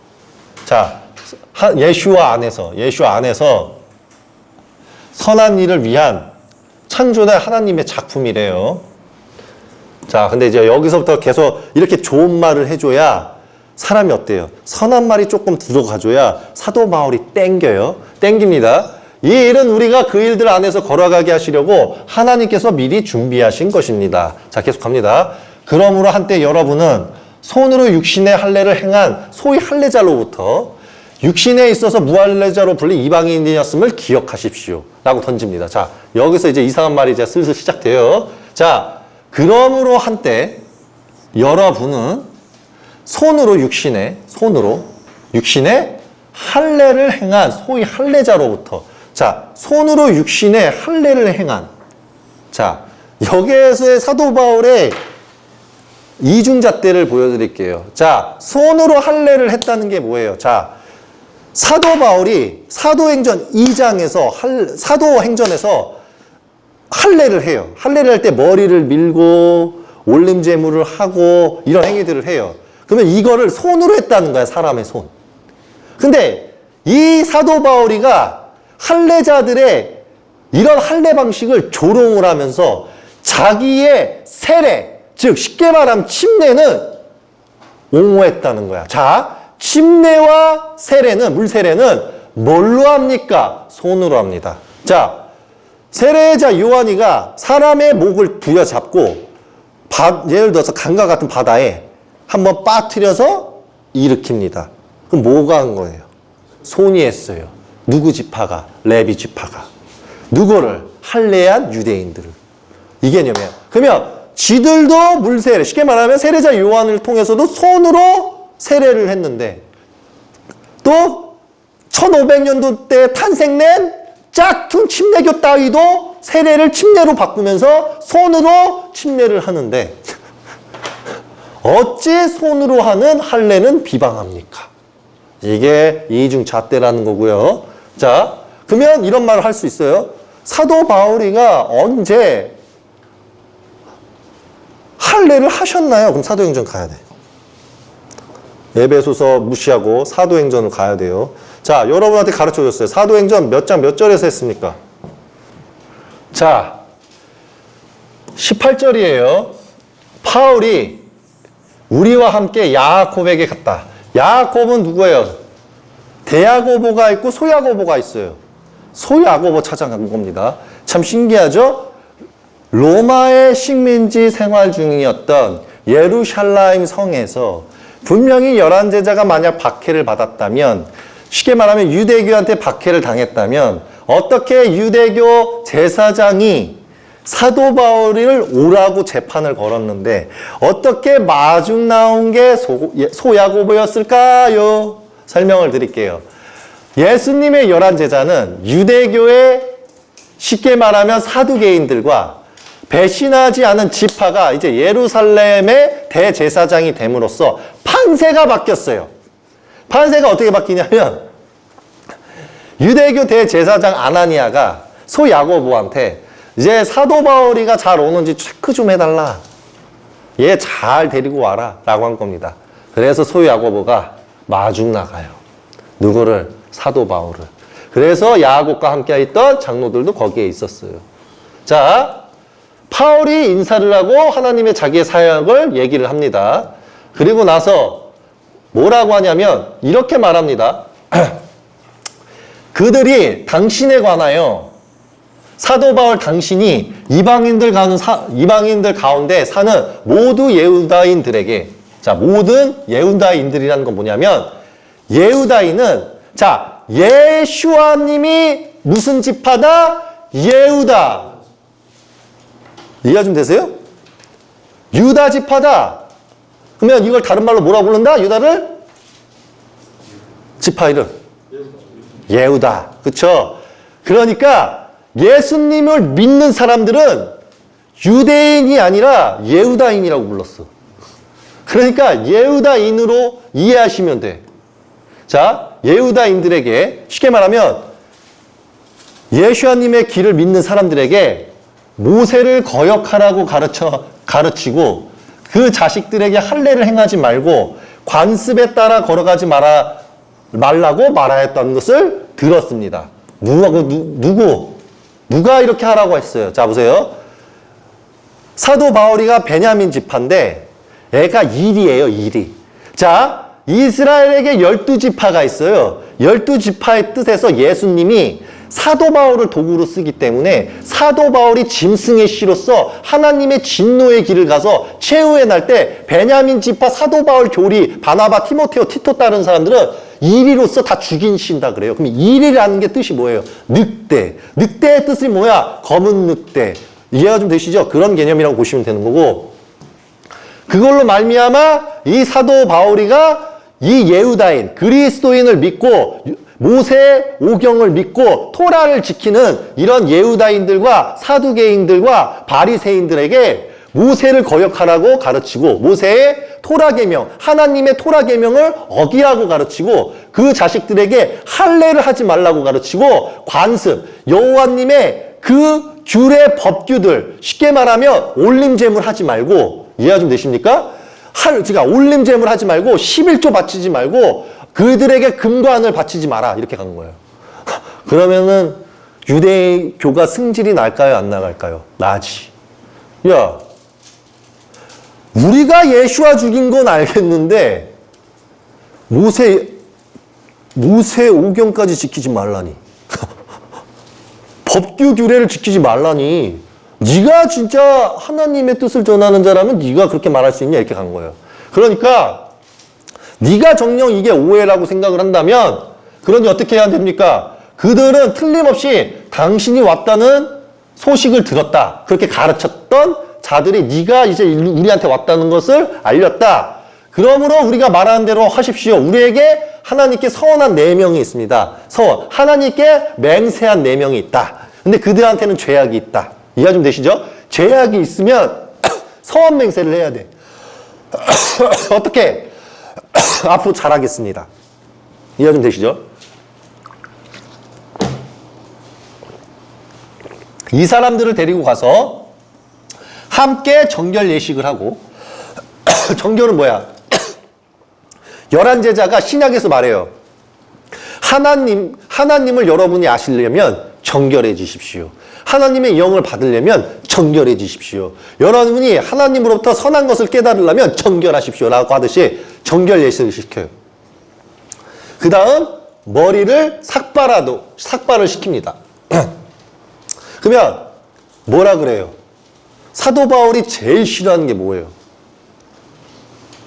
자, 예수와 안에서 선한 일을 위한 창조된 하나님의 작품이래요. 자, 근데 이제 여기서부터 계속 이렇게 좋은 말을 해줘야 사람이 어때요? 선한 말이 조금 들어가줘야 사도 바울이 땡깁니다. 이 일은 우리가 그 일들 안에서 걸어가게 하시려고 하나님께서 미리 준비하신 것입니다. 자, 계속 갑니다. 그러므로 한때 여러분은 손으로 육신의 할례를 행한 소위 할례자로부터 육신에 있어서 무할례자로 불린 이방인이었음을 기억하십시오. 라고 던집니다. 자, 여기서 이제 이상한 말이 이제 슬슬 시작돼요. 자, 그러므로 한때 여러분은 손으로 육신의 할례를 행한 소위 할례자로부터 자, 손으로 육신의 할례를 행한 자, 여기에서의 사도 바울의 이중잣대를 보여드릴게요. 자, 손으로 할례를 했다는 게 뭐예요? 자, 사도 바울이 사도행전 2장에서 사도행전에서 할례를 해요. 할례를 할 때 머리를 밀고 올림제물을 하고 이런 행위들을 해요. 그러면 이거를 손으로 했다는 거야, 사람의 손. 근데 이 사도 바울이가 할례자들의 이런 할례 방식을 조롱을 하면서 자기의 세례, 즉 쉽게 말하면 침례는 옹호했다는 거야. 자, 침례와 세례는, 물세례는 뭘로 합니까? 손으로 합니다. 자, 세례자 요한이가 사람의 목을 부여잡고 예를 들어서 강과 같은 바다에 한번 빠뜨려서 일으킵니다. 그럼 뭐가 한 거예요? 손이 했어요. 누구 지파가? 레비 지파가. 누구를? 할례한 유대인들을. 이 개념이에요. 그러면 지들도 물세례, 쉽게 말하면 세례자 요한을 통해서도 손으로 세례를 했는데 또 1500년도 때 탄생된 짝퉁 침례교 따위도 세례를 침례로 바꾸면서 손으로 침례를 하는데 어찌 손으로 하는 할례는 비방합니까? 이게 이중잣대라는 거고요. 자, 그러면 이런 말을 할 수 있어요. 사도 바울이가 언제 할례를 하셨나요? 그럼 사도행전 가야 돼. 에베소서 무시하고 사도행전을 가야 돼요. 자, 여러분한테 가르쳐줬어요. 사도행전 몇 장 몇 절에서 했습니까? 자, 18절이에요. 바울이 우리와 함께 야고보에게 갔다. 야고보는 누구예요? 대야고보가 있고 소야고보가 있어요. 소야고보 찾아간 겁니다. 참 신기하죠? 로마의 식민지 생활 중이었던 예루살렘 성에서 분명히 11제자가 만약 박해를 받았다면, 쉽게 말하면 유대교한테 박해를 당했다면 어떻게 유대교 제사장이 사도 바울을 오라고 재판을 걸었는데 어떻게 마중 나온 게 소야고보였을까요? 설명을 드릴게요. 예수님의 11제자는 유대교의 쉽게 말하면 사두개인들과 배신하지 않은 지파가 이제 예루살렘의 대제사장이 됨으로써 판세가 바뀌었어요. 판세가 어떻게 바뀌냐면 유대교 대제사장 아나니아가 소 야고보한테 이제 사도 바울이가 잘 오는지 체크 좀 해달라. 얘 잘 데리고 와라 라고 한 겁니다. 그래서 소 야고보가 마중 나가요. 누구를? 사도 바울을. 그래서 야고보가 함께 있던 장로들도 거기에 있었어요. 자, 바울이 인사를 하고 하나님의 자기의 사역을 얘기를 합니다. 그리고 나서 뭐라고 하냐면 이렇게 말합니다. 그들이 당신에 관하여 사도 바울 당신이 이방인들 가운데 사는 모두 예후다인들에게, 자, 모든 예후다인들이라는 건 뭐냐면 예후다인은, 자, 예슈아님이 무슨 지파다? 예후다. 이해가 좀 되세요? 유다 지파다. 그러면 이걸 다른 말로 뭐라고 부른다? 유다를? 지파 이름. 예후다. 그쵸? 그러니까 예수님을 믿는 사람들은 유대인이 아니라 예후다인이라고 불렀어. 그러니까 예후다인으로 이해하시면 돼. 자, 예후다인들에게 쉽게 말하면 예수님의 길을 믿는 사람들에게 모세를 거역하라고 가르치고 그 자식들에게 할례를 행하지 말고 관습에 따라 걸어가지 말라고 말하였다는 것을 들었습니다. 누가 이렇게 하라고 했어요? 자, 보세요. 사도 바울이가 베냐민 지파인데 애가 일이에요, 일이. 자, 이스라엘에게 12지파가 있어요. 12지파의 뜻에서 예수님이 사도 바울을 도구로 쓰기 때문에 사도 바울이 짐승의 씨로서 하나님의 진노의 길을 가서 최후의 날 때 베냐민 지파 사도 바울 교리 바나바 티모테오 티토 따른 사람들은 이리로서 다 죽이신다 그래요. 그럼 이리라는 게 뜻이 뭐예요? 늑대. 늑대의 뜻이 뭐야? 검은 늑대. 이해가 좀 되시죠? 그런 개념이라고 보시면 되는 거고, 그걸로 말미암아 이 사도 바울이가 이 예후다인 그리스도인을 믿고 모세 오경을 믿고 토라를 지키는 이런 예후다인들과 사두개인들과 바리새인들에게 모세를 거역하라고 가르치고 모세의 토라 계명, 하나님의 토라 계명을 어기라고 가르치고 그 자식들에게 할례를 하지 말라고 가르치고 관습, 여호와님의 그 규례 법규들, 쉽게 말하면 올림제물 하지 말고, 이해가 좀 되십니까? 그러니까 올림제물 하지 말고 11조 바치지 말고 그들에게 금과 은을 바치지 마라, 이렇게 간 거예요. 그러면은 유대교가 승질이 날까요, 안 나갈까요? 나지. 야, 우리가 예수와 죽인 건 알겠는데 모세 오경까지 지키지 말라니. 법규 규례를 지키지 말라니. 네가 진짜 하나님의 뜻을 전하는 자라면 네가 그렇게 말할 수 있냐, 이렇게 간 거예요. 그러니까 네가 정녕 이게 오해라고 생각을 한다면 그러니 어떻게 해야 됩니까? 그들은 틀림없이 당신이 왔다는 소식을 들었다, 그렇게 가르쳤던 자들이 네가 이제 우리한테 왔다는 것을 알렸다. 그러므로 우리가 말하는 대로 하십시오. 우리에게 하나님께 서원한 4명이 있습니다. 서원. 하나님께 맹세한 4명이 있다. 근데 그들한테는 죄악이 있다. 이해가 좀 되시죠? 죄악이 있으면 서원 맹세를 해야 돼. 어떻게? 앞으로 잘하겠습니다. 이해가 좀 되시죠? 이 사람들을 데리고 가서 함께 정결 예식을 하고, 정결은 뭐야? 11제자가 신약에서 말해요. 하나님을 여러분이 아시려면 정결해지십시오. 하나님의 영을 받으려면 정결해지십시오. 여러분이 하나님으로부터 선한 것을 깨달으려면 정결하십시오 라고 하듯이 정결 예식을 시켜요. 그 다음 머리를 삭발을 시킵니다. 그러면 뭐라 그래요? 사도 바울이 제일 싫어하는 게 뭐예요?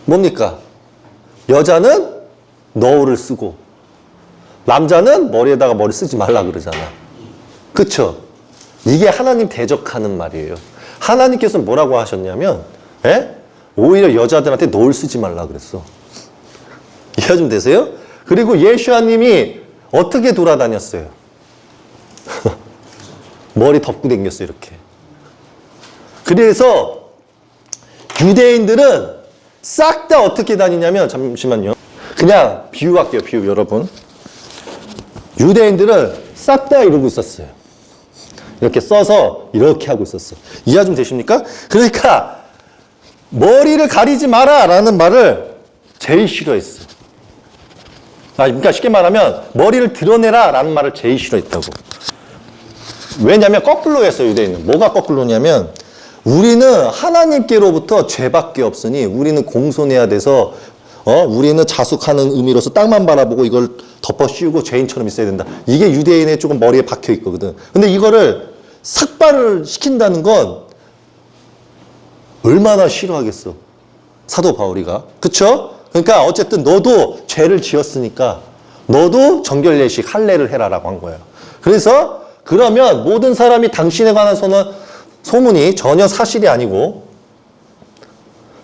뭡니까? 여자는 너울을 쓰고 남자는 머리에다가 머리 쓰지 말라 그러잖아. 그쵸? 이게 하나님 대적하는 말이에요. 하나님께서는 뭐라고 하셨냐면, 오히려 여자들한테 너울 쓰지 말라 그랬어. 이해가 좀 되세요? 그리고 예수님이 어떻게 돌아다녔어요? 머리 덮고 다녔어요, 이렇게. 그래서 유대인들은 싹 다 어떻게 다니냐면, 잠시만요. 그냥 비유할게요, 비유 여러분. 유대인들은 싹 다 이러고 있었어요. 이렇게 써서 이렇게 하고 있었어요. 이해 좀 되십니까? 그러니까 머리를 가리지 마라 라는 말을 제일 싫어했어요. 그러니까 쉽게 말하면 머리를 드러내라 라는 말을 제일 싫어했다고. 왜냐면 거꾸로 했어요, 유대인은. 뭐가 거꾸로냐면 우리는 하나님께로부터 죄밖에 없으니 우리는 공손해야 돼서 우리는 자숙하는 의미로서 땅만 바라보고 이걸 덮어 씌우고 죄인처럼 있어야 된다. 이게 유대인의 조금 머리에 박혀 있거든. 근데 이거를 삭발을 시킨다는 건 얼마나 싫어하겠어. 사도 바울이가. 그쵸? 그러니까 어쨌든 너도 죄를 지었으니까 너도 정결 예식 할례를 해라라고 한 거예요. 그래서 그러면 모든 사람이 당신에 관한 소문이 전혀 사실이 아니고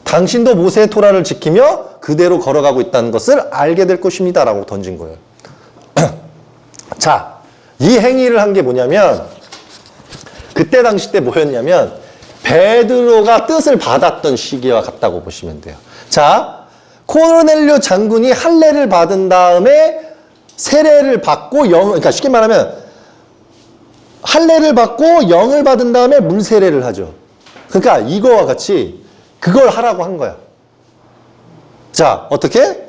당신도 모세의 토라를 지키며 그대로 걸어가고 있다는 것을 알게 될 것입니다 라고 던진 거예요. 자, 이 행위를 한 게 뭐냐면 그때 당시 때 뭐였냐면 베드로가 뜻을 받았던 시기와 같다고 보시면 돼요. 자, 코르넬료 장군이 할례를 받은 다음에 세례를 받고 그러니까 쉽게 말하면 할례를 받고 영을 받은 다음에 물세례를 하죠. 그러니까 이거와 같이 그걸 하라고 한 거야. 자, 어떻게?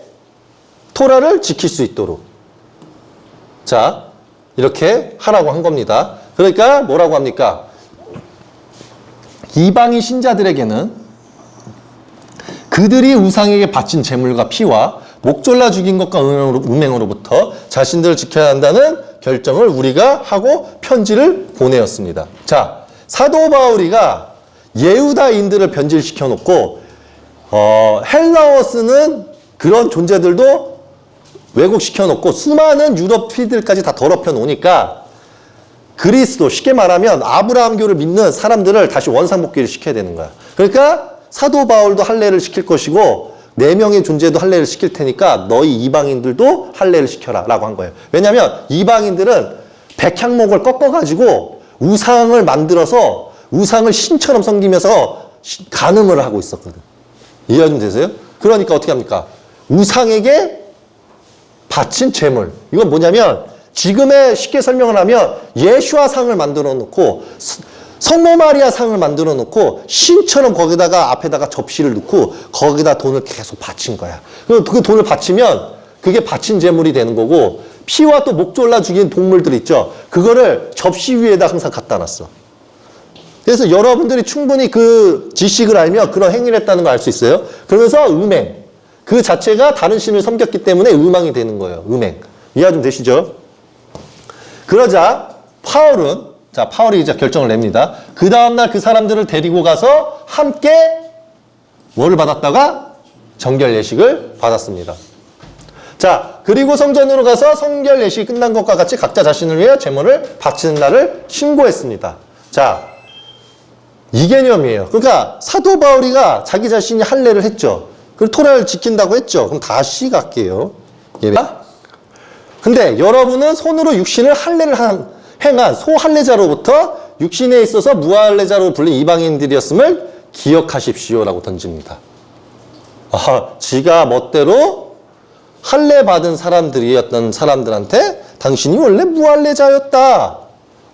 토라를 지킬 수 있도록. 자, 이렇게 하라고 한 겁니다. 그러니까 뭐라고 합니까? 이방인 신자들에게는 그들이 우상에게 바친 제물과 피와 목졸라 죽인 것과 음행으로부터 자신들을 지켜야 한다는 결정을 우리가 하고 편지를 보내었습니다. 자, 사도 바울이가 예후다인들을 변질시켜 놓고 헬라어 쓰는 그런 존재들도 왜곡시켜 놓고 수많은 유럽피들까지 다 더럽혀 놓으니까 그리스도, 쉽게 말하면 아브라함교를 믿는 사람들을 다시 원상복귀를 시켜야 되는 거야. 그러니까 사도 바울도 할례를 시킬 것이고 4명의 존재도 할례를 시킬 테니까 너희 이방인들도 할례를 시켜라 라고 한 거예요. 왜냐하면 이방인들은 백향목을 꺾어가지고 우상을 만들어서 우상을 신처럼 섬기면서 간음을 하고 있었거든. 이해 좀 되세요? 그러니까 어떻게 합니까? 우상에게 바친 제물. 이건 뭐냐면 지금의 쉽게 설명을 하면 예수와 상을 만들어 놓고 성모 마리아 상을 만들어 놓고 신처럼 거기다가 앞에다가 접시를 넣고 거기다 돈을 계속 바친 거야. 그 돈을 바치면 그게 바친 제물이 되는 거고 피와 또 목졸라 죽인 동물들 있죠. 그거를 접시 위에다 항상 갖다 놨어. 그래서 여러분들이 충분히 그 지식을 알면 그런 행위를 했다는 걸 알 수 있어요. 그러면서 음행. 그 자체가 다른 신을 섬겼기 때문에 음행이 되는 거예요. 음행. 이해 좀 되시죠? 그러자 파울이 이제 결정을 냅니다. 그 다음날 그 사람들을 데리고 가서 함께 뭐를 받았다가 정결 예식을 받았습니다. 자, 그리고 성전으로 가서 성결 예식이 끝난 것과 같이 각자 자신을 위해 제물을 바치는 날을 신고했습니다. 자, 이 개념이에요. 그러니까 사도 바울이가 자기 자신이 할례를 했죠. 그리고 토라를 지킨다고 했죠. 그럼 다시 갈게요. 근데 여러분은 손으로 육신을 할례를 행한 소할례자로부터 육신에 있어서 무할례자로 불린 이방인들이었음을 기억하십시오라고 던집니다. 지가 멋대로 할례 받은 사람들이었던 사람들한테 당신이 원래 무할례자였다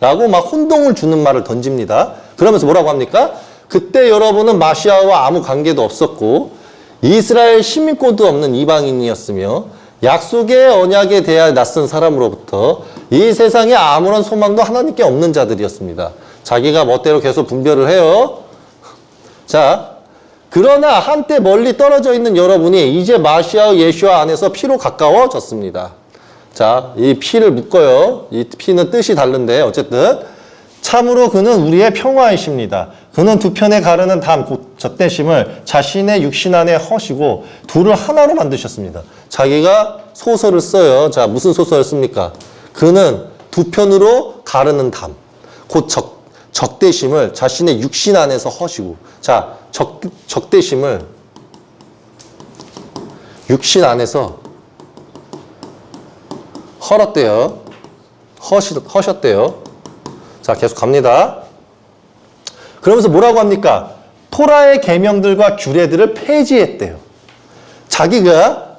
라고 막 혼동을 주는 말을 던집니다. 그러면서 뭐라고 합니까? 그때 여러분은 마시아와 아무 관계도 없었고 이스라엘 시민권도 없는 이방인이었으며 약속의 언약에 대하여 낯선 사람으로부터 이 세상에 아무런 소망도 하나님께 없는 자들이었습니다. 자기가 멋대로 계속 분별을 해요. 자, 그러나 한때 멀리 떨어져 있는 여러분이 이제 마시아의 예수와 안에서 피로 가까워졌습니다. 자, 이 피를 묶어요. 이 피는 뜻이 다른데 어쨌든 참으로 그는 우리의 평화이십니다. 그는 두 편에 가르는 담, 곧 젖대심을 자신의 육신 안에 허시고 둘을 하나로 만드셨습니다. 자기가 소설을 써요. 자, 무슨 소설을 씁니까? 그는 두 편으로 가르는 담, 곧 적대심을 자신의 육신 안에서 허시고. 자, 적대심을 육신 안에서 허셨대요. 자, 계속 갑니다. 그러면서 뭐라고 합니까? 토라의 계명들과 규례들을 폐지했대요. 자기가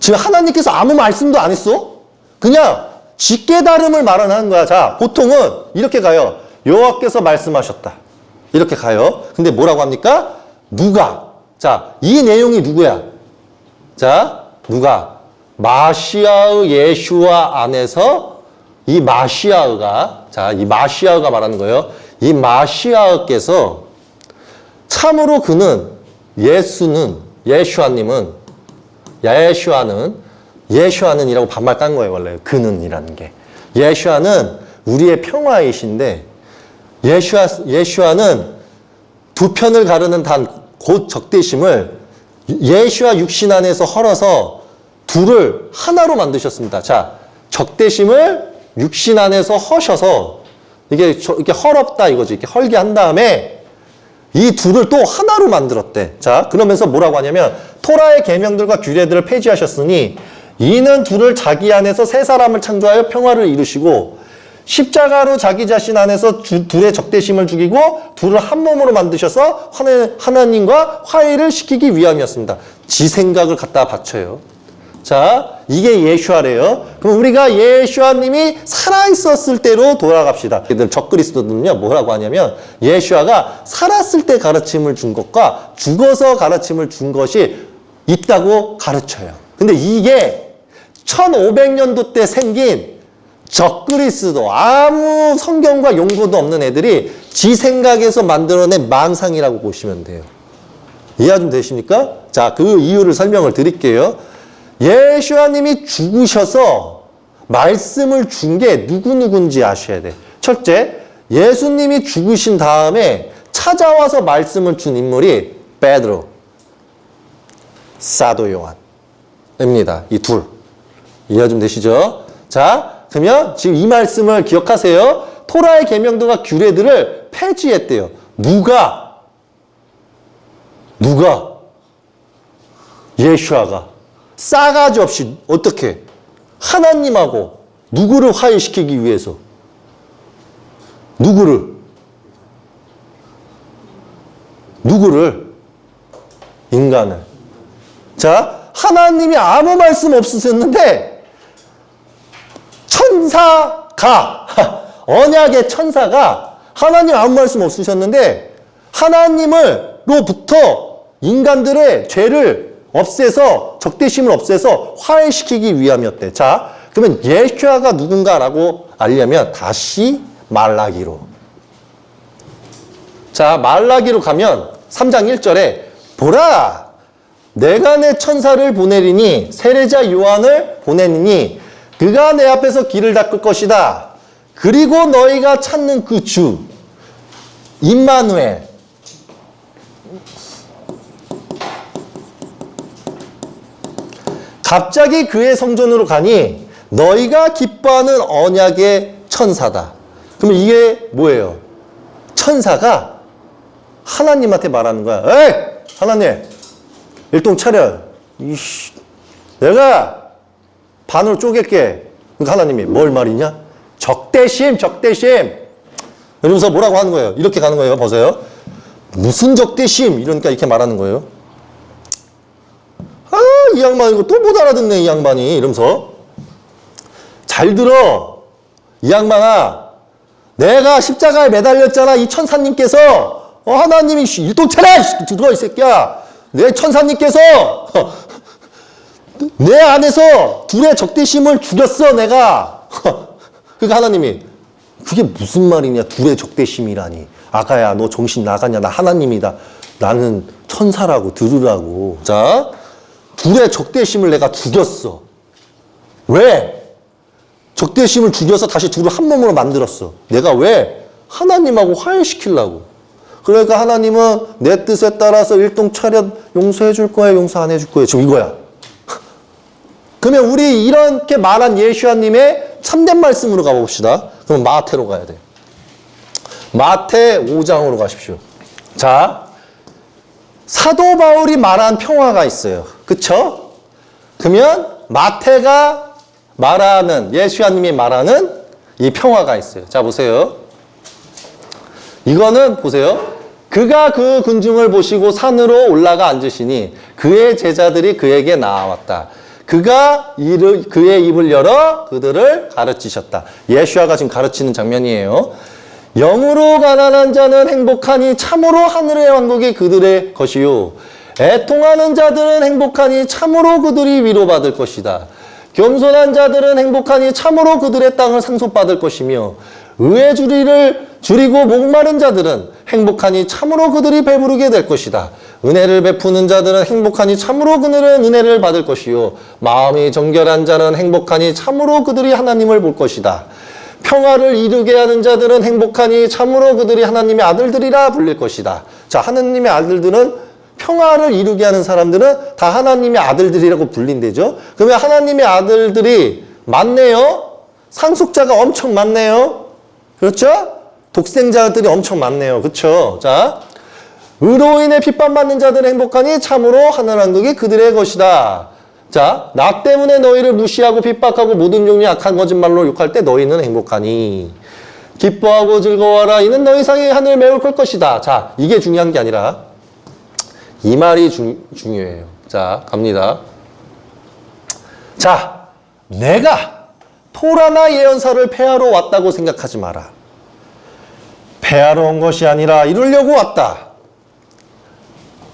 지금 하나님께서 아무 말씀도 안 했어? 그냥 지 깨달음을 말하는 거야. 자, 보통은 이렇게 가요. 여호와께서 말씀하셨다. 이렇게 가요. 근데 뭐라고 합니까? 누가? 자, 이 내용이 누구야? 자, 누가? 마시아의 예슈아 안에서 이 마시아가, 자, 이 마시아가 말하는 거예요. 이 마시아께서 참으로 그는, 예슈아는 이라고 반말 딴 거예요, 원래. 그는 이라는 게. 예슈아는 우리의 평화이신데, 예슈아는 두 편을 가르는 단 곧 적대심을 예슈아 육신 안에서 헐어서 둘을 하나로 만드셨습니다. 자, 적대심을 육신 안에서 허셔서 이게 헐었다 이거지. 이렇게 헐게 한 다음에 이 둘을 또 하나로 만들었대. 자, 그러면서 뭐라고 하냐면 토라의 계명들과 규례들을 폐지하셨으니 이는 둘을 자기 안에서 세 사람을 창조하여 평화를 이루시고 십자가로 자기 자신 안에서 둘의 적대심을 죽이고 둘을 한 몸으로 만드셔서 하나님과 화해를 시키기 위함이었습니다. 지 생각을 갖다 바쳐요. 자, 이게 예슈아래요. 그럼 우리가 예슈아님이 살아있었을 때로 돌아갑시다. 적그리스도들은요, 뭐라고 하냐면 예슈아가 살았을 때 가르침을 준 것과 죽어서 가르침을 준 것이 있다고 가르쳐요. 근데 이게 1500년도 때 생긴 적그리스도, 아무 성경과 용도도 없는 애들이 지 생각에서 만들어낸 망상이라고 보시면 돼요. 이해가 좀 되십니까? 자, 그 이유를 설명을 드릴게요. 예수님이 죽으셔서 말씀을 준 게 누구누군지 아셔야 돼. 첫째, 예수님이 죽으신 다음에 찾아와서 말씀을 준 인물이 베드로, 사도 요한입니다. 이 둘. 이해가 좀 되시죠? 자, 그러면 지금 이 말씀을 기억하세요. 토라의 계명들과 규례들을 폐지했대요. 누가? 예수아가 싸가지 없이 어떻게? 하나님하고 누구를 화해시키기 위해서? 누구를? 인간을. 자, 하나님이 아무 말씀 없으셨는데 천사가, 언약의 천사가 하나님 아무 말씀 없으셨는데 하나님으로부터 인간들의 죄를 없애서, 적대심을 없애서 화해시키기 위함이었대. 자, 그러면 예수아가 누군가라고 알려면 다시 말라기로. 자, 말라기로 가면 3장 1절에 보라, 내가 내 천사를 보내리니, 세례자 요한을 보내리니 그가 내 앞에서 길을 닦을 것이다. 그리고 너희가 찾는 그 주, 임마누엘. 갑자기 그의 성전으로 가니 너희가 기뻐하는 언약의 천사다. 그러면 이게 뭐예요? 천사가 하나님한테 말하는 거야. 에이! 하나님, 일동 차려. 이씨, 내가 반으로 쪼갤게. 그러니까 하나님이 뭘 말이냐? 적대심. 이러면서 뭐라고 하는 거예요? 이렇게 가는 거예요. 보세요. 무슨 적대심? 이러니까 이렇게 말하는 거예요. 아, 이 양반 이거 또 못 알아듣네, 이 양반이. 이러면서. 잘 들어. 이 양반아, 내가 십자가에 매달렸잖아. 이 천사님께서. 하나님이 일동 차려! 들어, 이 새끼야. 내 천사님께서 내 안에서 둘의 적대심을 죽였어, 내가. 그러니까 하나님이 그게 무슨 말이냐, 둘의 적대심이라니. 아가야, 너 정신 나가냐? 나 하나님이다. 나는 천사라고, 들으라고. 자, 둘의 적대심을 내가 죽였어. 왜? 적대심을 죽여서 다시 둘을 한 몸으로 만들었어. 내가 왜? 하나님하고 화해시키려고. 그러니까 하나님은 내 뜻에 따라서 일동차렷 용서해 줄 거야, 용서 안 해줄 거야. 지금 이거야. 그러면 우리 이렇게 말한 예수님의 참된 말씀으로 가봅시다. 그럼 마태로 가야 돼. 마태 5장으로 가십시오. 자, 사도 바울이 말한 평화가 있어요. 그쵸? 그러면 마태가 말하는, 예수님이 말하는 이 평화가 있어요. 자, 보세요. 이거는 보세요. 그가 그 군중을 보시고 산으로 올라가 앉으시니 그의 제자들이 그에게 나아왔다. 그가 그의 입을 열어 그들을 가르치셨다. 예수아가 지금 가르치는 장면이에요. 영으로 가난한 자는 행복하니 참으로 하늘의 왕국이 그들의 것이요. 애통하는 자들은 행복하니 참으로 그들이 위로받을 것이다. 겸손한 자들은 행복하니 참으로 그들의 땅을 상속받을 것이며 의의 줄이고 목마른 자들은 행복하니 참으로 그들이 배부르게 될 것이다. 은혜를 베푸는 자들은 행복하니 참으로 그들은 은혜를 받을 것이요. 마음이 정결한 자는 행복하니 참으로 그들이 하나님을 볼 것이다. 평화를 이루게 하는 자들은 행복하니 참으로 그들이 하나님의 아들들이라 불릴 것이다. 자, 하나님의 아들들은 평화를 이루게 하는 사람들은 다 하나님의 아들들이라고 불린대죠. 그러면 하나님의 아들들이 많네요. 상속자가 엄청 많네요. 그렇죠? 독생자들이 엄청 많네요. 그렇죠? 자, 의로 인해 핍박받는 자들은 행복하니 참으로 하늘왕국이 그들의 것이다. 자, 나 때문에 너희를 무시하고 핍박하고 모든 종류의 악한 거짓말로 욕할 때 너희는 행복하니 기뻐하고 즐거워하라. 이는 너희 상이 하늘 매울 클 것이다. 자, 이게 중요한 게 아니라 이 말이 중요해요. 자, 갑니다. 자, 내가 토라나 예언서를 폐하러 왔다고 생각하지 마라. 폐하러 온 것이 아니라 이루려고 왔다.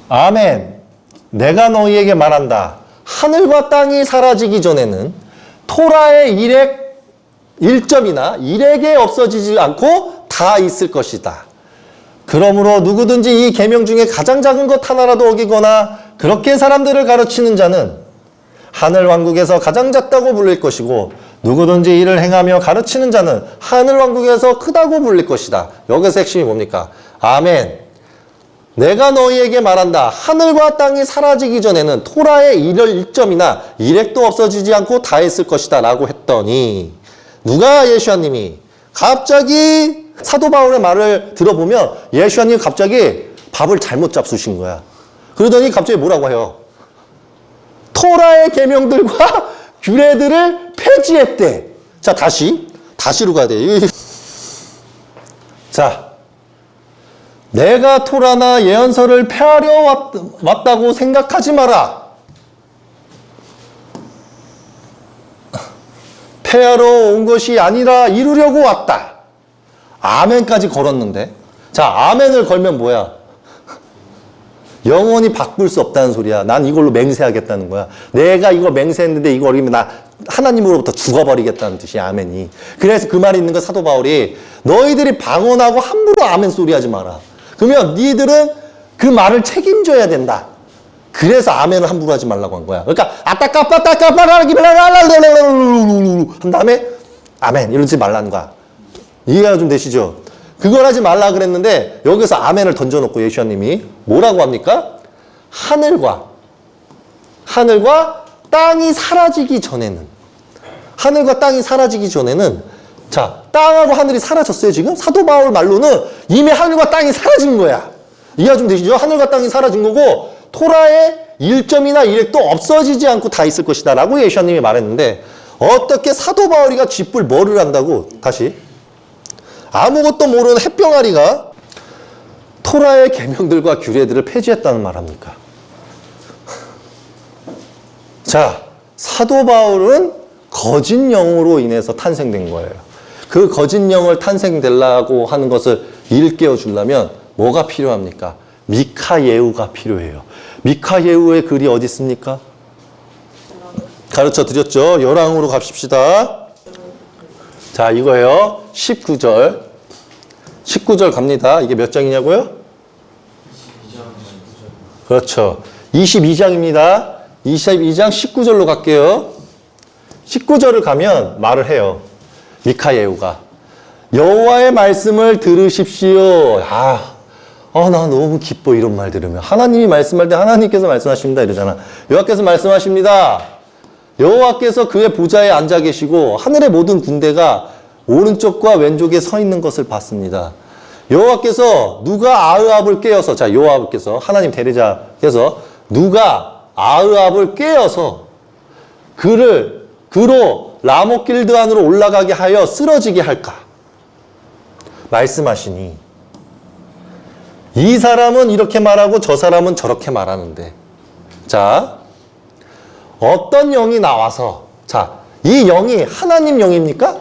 아멘. 내가 너희에게 말한다. 하늘과 땅이 사라지기 전에는 토라의 일점이나 일액에 없어지지 않고 다 있을 것이다. 그러므로 누구든지 이 계명 중에 가장 작은 것 하나라도 어기거나 그렇게 사람들을 가르치는 자는 하늘 왕국에서 가장 작다고 불릴 것이고 누구든지 이를 행하며 가르치는 자는 하늘 왕국에서 크다고 불릴 것이다. 여기서 핵심이 뭡니까? 아멘. 내가 너희에게 말한다. 하늘과 땅이 사라지기 전에는 토라의 일점이나 일액도 없어지지 않고 다 있을 것이다 라고 했더니 누가 예수님이 갑자기 사도 바울의 말을 들어보면 예수님 갑자기 밥을 잘못 잡수신 거야. 그러더니 갑자기 뭐라고 해요? 토라의 계명들과 규례들을 폐지했대. 자, 다시로 가야 돼. 자, 내가 토라나 예언서를 폐하려 왔다고 생각하지 마라. 폐하러 온 것이 아니라 이루려고 왔다. 아멘까지 걸었는데. 자, 아멘을 걸면 뭐야? 영원히 바꿀 수 없다는 소리야. 난 이걸로 맹세하겠다는 거야. 내가 이거 맹세했는데 이거 어기면 나 하나님으로부터 죽어버리겠다는 뜻이야, 아멘이. 그래서 그 말이 있는 거 사도 바울이 너희들이 방언하고 함부로 아멘 소리 하지 마라. 그러면 니들은 그 말을 책임져야 된다. 그래서 아멘을 함부로 하지 말라고 한 거야. 그러니까 한 다음에 아멘 이러지 말라는 거야. 이해가 좀 되시죠? 그걸 하지 말라 그랬는데 여기서 아멘을 던져놓고 예수님이 뭐라고 합니까? 하늘과 땅이 사라지기 전에는 자, 땅하고 하늘이 사라졌어요, 지금? 사도 바울 말로는 이미 하늘과 땅이 사라진 거야. 이해가 좀 되시죠? 하늘과 땅이 사라진 거고, 토라의 일점이나 일액도 없어지지 않고 다 있을 것이다. 라고 예수님이 말했는데, 어떻게 사도 바울이가 쥐뿔 뭐를 한다고? 다시. 아무것도 모르는 햇병아리가 토라의 계명들과 규례들을 폐지했다는 말합니까? 자, 사도 바울은 거짓 영으로 인해서 탄생된 거예요. 그 거짓 영을 탄생되려고 하는 것을 일깨워 주려면 뭐가 필요합니까? 미카예후가 필요해요. 미카예후의 글이 어디 있습니까? 가르쳐 드렸죠? 열왕으로 갑시다. 자, 이거예요. 19절. 19절 갑니다. 이게 몇 장이냐고요? 22장. 그렇죠. 22장입니다. 22장 19절로 갈게요. 19절을 가면 말을 해요. 미카예후가 여호와의 말씀을 들으십시오. 나 너무 기뻐 이런 말 들으면. 하나님이 말씀할 때 하나님께서 말씀하십니다 이러잖아. 여호와께서 말씀하십니다. 여호와께서 그의 보좌에 앉아 계시고 하늘의 모든 군대가 오른쪽과 왼쪽에 서 있는 것을 봤습니다. 여호와께서 누가 아흐압을 깨어서, 자, 여호와께서 하나님 대리자께서 누가 아흐압을 깨어서 그로 라모길드 안으로 올라가게 하여 쓰러지게 할까? 말씀하시니 이 사람은 이렇게 말하고 저 사람은 저렇게 말하는데. 자, 어떤 영이 나와서, 자, 이 영이 하나님 영입니까?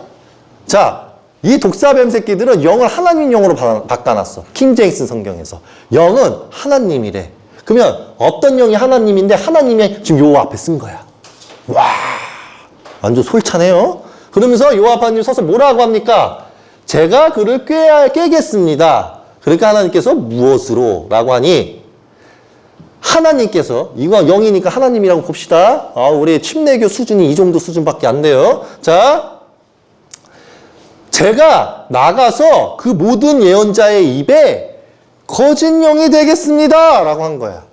자, 이 독사뱀 새끼들은 영을 하나님 영으로 바꿔놨어. 킹제임스 성경에서. 영은 하나님이래. 그러면 어떤 영이 하나님인데 하나님이 지금 요 앞에 쓴 거야. 와, 완전 솔찬해요. 그러면서 요 앞에 서서 뭐라고 합니까? 제가 그를 꿰겠습니다. 그러니까 하나님께서 무엇으로? 라고 하니 하나님께서, 이거 영이니까 하나님이라고 봅시다. 우리 침례교 수준이 이 정도 수준밖에 안 돼요. 자, 제가 나가서 그 모든 예언자의 입에 거짓 영이 되겠습니다. 라고 한 거야.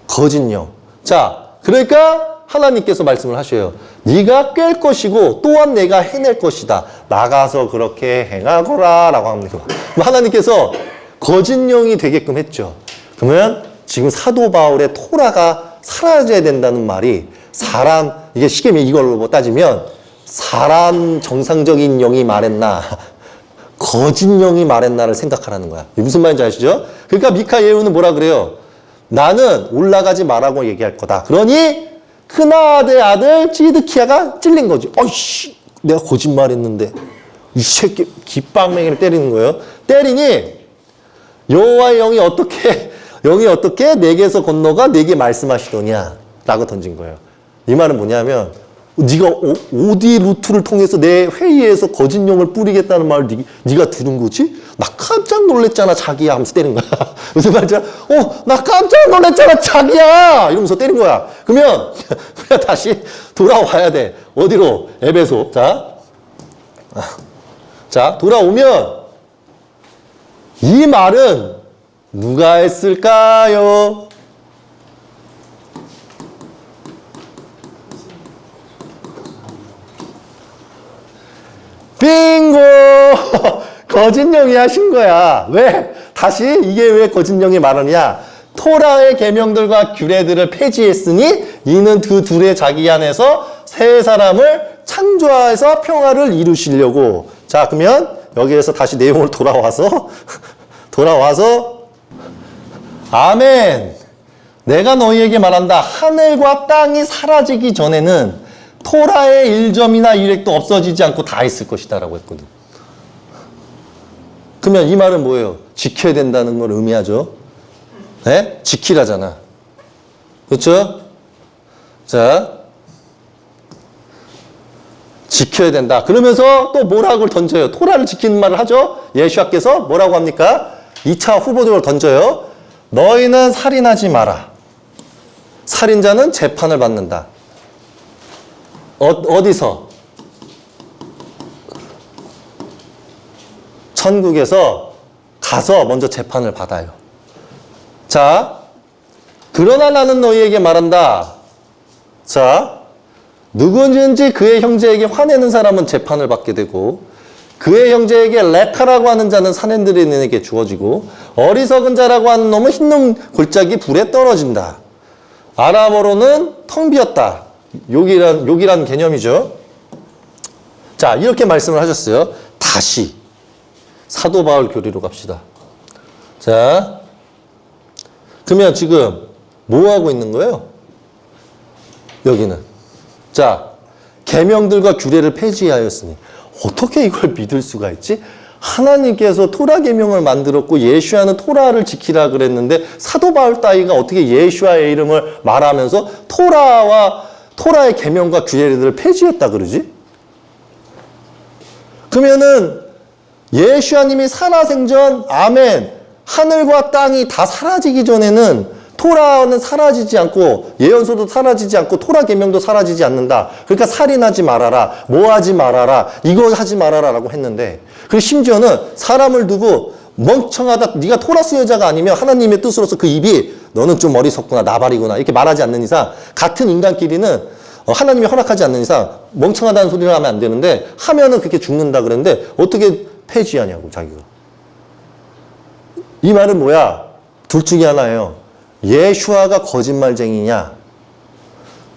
거짓 영. 자, 그러니까 하나님께서 말씀을 하셔요. 네가 꿰 것이고 또한 내가 해낼 것이다. 나가서 그렇게 행하거라. 라고 합니다. 하나님께서 거짓 영이 되게끔 했죠. 그러면 지금 사도 바울의 토라가 사라져야 된다는 말이 사람, 이게 쉽게 이걸로 따지면 사람 정상적인 영이 말했나 거짓 영이 말했나를 생각하라는 거야. 무슨 말인지 아시죠? 그러니까 미카 예후는 뭐라 그래요? 나는 올라가지 말라고 얘기할 거다. 그러니 크나아드의 아들 찌드키야가 찔린 거지. 어이씨, 내가 거짓말했는데 이 새끼 깃방맹이를 때리는 거예요. 때리니 여호와의 영이 어떻게 내게서 건너가 내게 말씀하시더냐 라고 던진 거예요. 이 말은 뭐냐면 네가 어디 루트를 통해서 내 회의에서 거짓 영을 뿌리겠다는 말을 네가 들은 거지? 나 깜짝 놀랐잖아 자기야 하면서 때린 거야. 무슨 말이야? 나 깜짝 놀랐잖아 자기야 이러면서 때린 거야. 그러면 우리가 다시 돌아와야 돼. 어디로? 에베소. 자 돌아오면 이 말은 누가 했을까요? 빙고! 거짓 영이 하신 거야. 왜? 다시 이게 왜 거짓 영이 말하느냐? 토라의 계명들과 규례들을 폐지했으니 이는 그 둘의 자기 안에서 새 사람을 창조해서 평화를 이루시려고. 자, 그러면 여기에서 다시 내용을 돌아와서 아멘. 내가 너희에게 말한다. 하늘과 땅이 사라지기 전에는 토라의 일점이나 일획도 없어지지 않고 다 있을 것이다 라고 했거든. 그러면 이 말은 뭐예요? 지켜야 된다는 걸 의미하죠. 네? 지키라잖아. 그렇죠? 자, 지켜야 된다. 그러면서 또 뭐라고 던져요? 토라를 지키는 말을 하죠. 예수님께서 뭐라고 합니까? 2차 후보적으로 던져요. 너희는 살인하지 마라. 살인자는 재판을 받는다. 어디서? 천국에서 가서 먼저 재판을 받아요. 자, 그러나 나는 너희에게 말한다. 자, 누구든지 그의 형제에게 화내는 사람은 재판을 받게 되고 그의 형제에게 레카라고 하는 자는 사냄들인에게 주어지고 어리석은 자라고 하는 놈은 흰놈 골짜기 불에 떨어진다. 아람어로는 텅 비었다. 욕이란 개념이죠. 자, 이렇게 말씀을 하셨어요. 다시 사도 바울 교리로 갑시다. 자, 그러면 지금 뭐 하고 있는 거예요? 여기는 자, 계명들과 규례를 폐지하였으니 어떻게 이걸 믿을 수가 있지? 하나님께서 토라 계명을 만들었고 예수야는 토라를 지키라 그랬는데 사도 바울 따위가 어떻게 예수야의 이름을 말하면서 토라의 계명과 규례들을 폐지했다 그러지? 그러면은 예수야님이 살아생전 아멘 하늘과 땅이 다 사라지기 전에는 토라는 사라지지 않고 예언서도 사라지지 않고 토라 계명도 사라지지 않는다. 그러니까 살인하지 말아라. 뭐 하지 말아라. 이거 하지 말아라 라고 했는데 그리고 심지어는 사람을 두고 멍청하다. 네가 토라 수여자가 아니면 하나님의 뜻으로서 그 입이 너는 좀 어리석구나. 나발이구나. 이렇게 말하지 않는 이상 같은 인간끼리는 하나님이 허락하지 않는 이상 멍청하다는 소리를 하면 안 되는데 하면은 그렇게 죽는다 그랬는데 어떻게 폐지하냐고 자기가. 이 말은 뭐야? 둘 중에 하나예요. 예수아가 거짓말쟁이냐?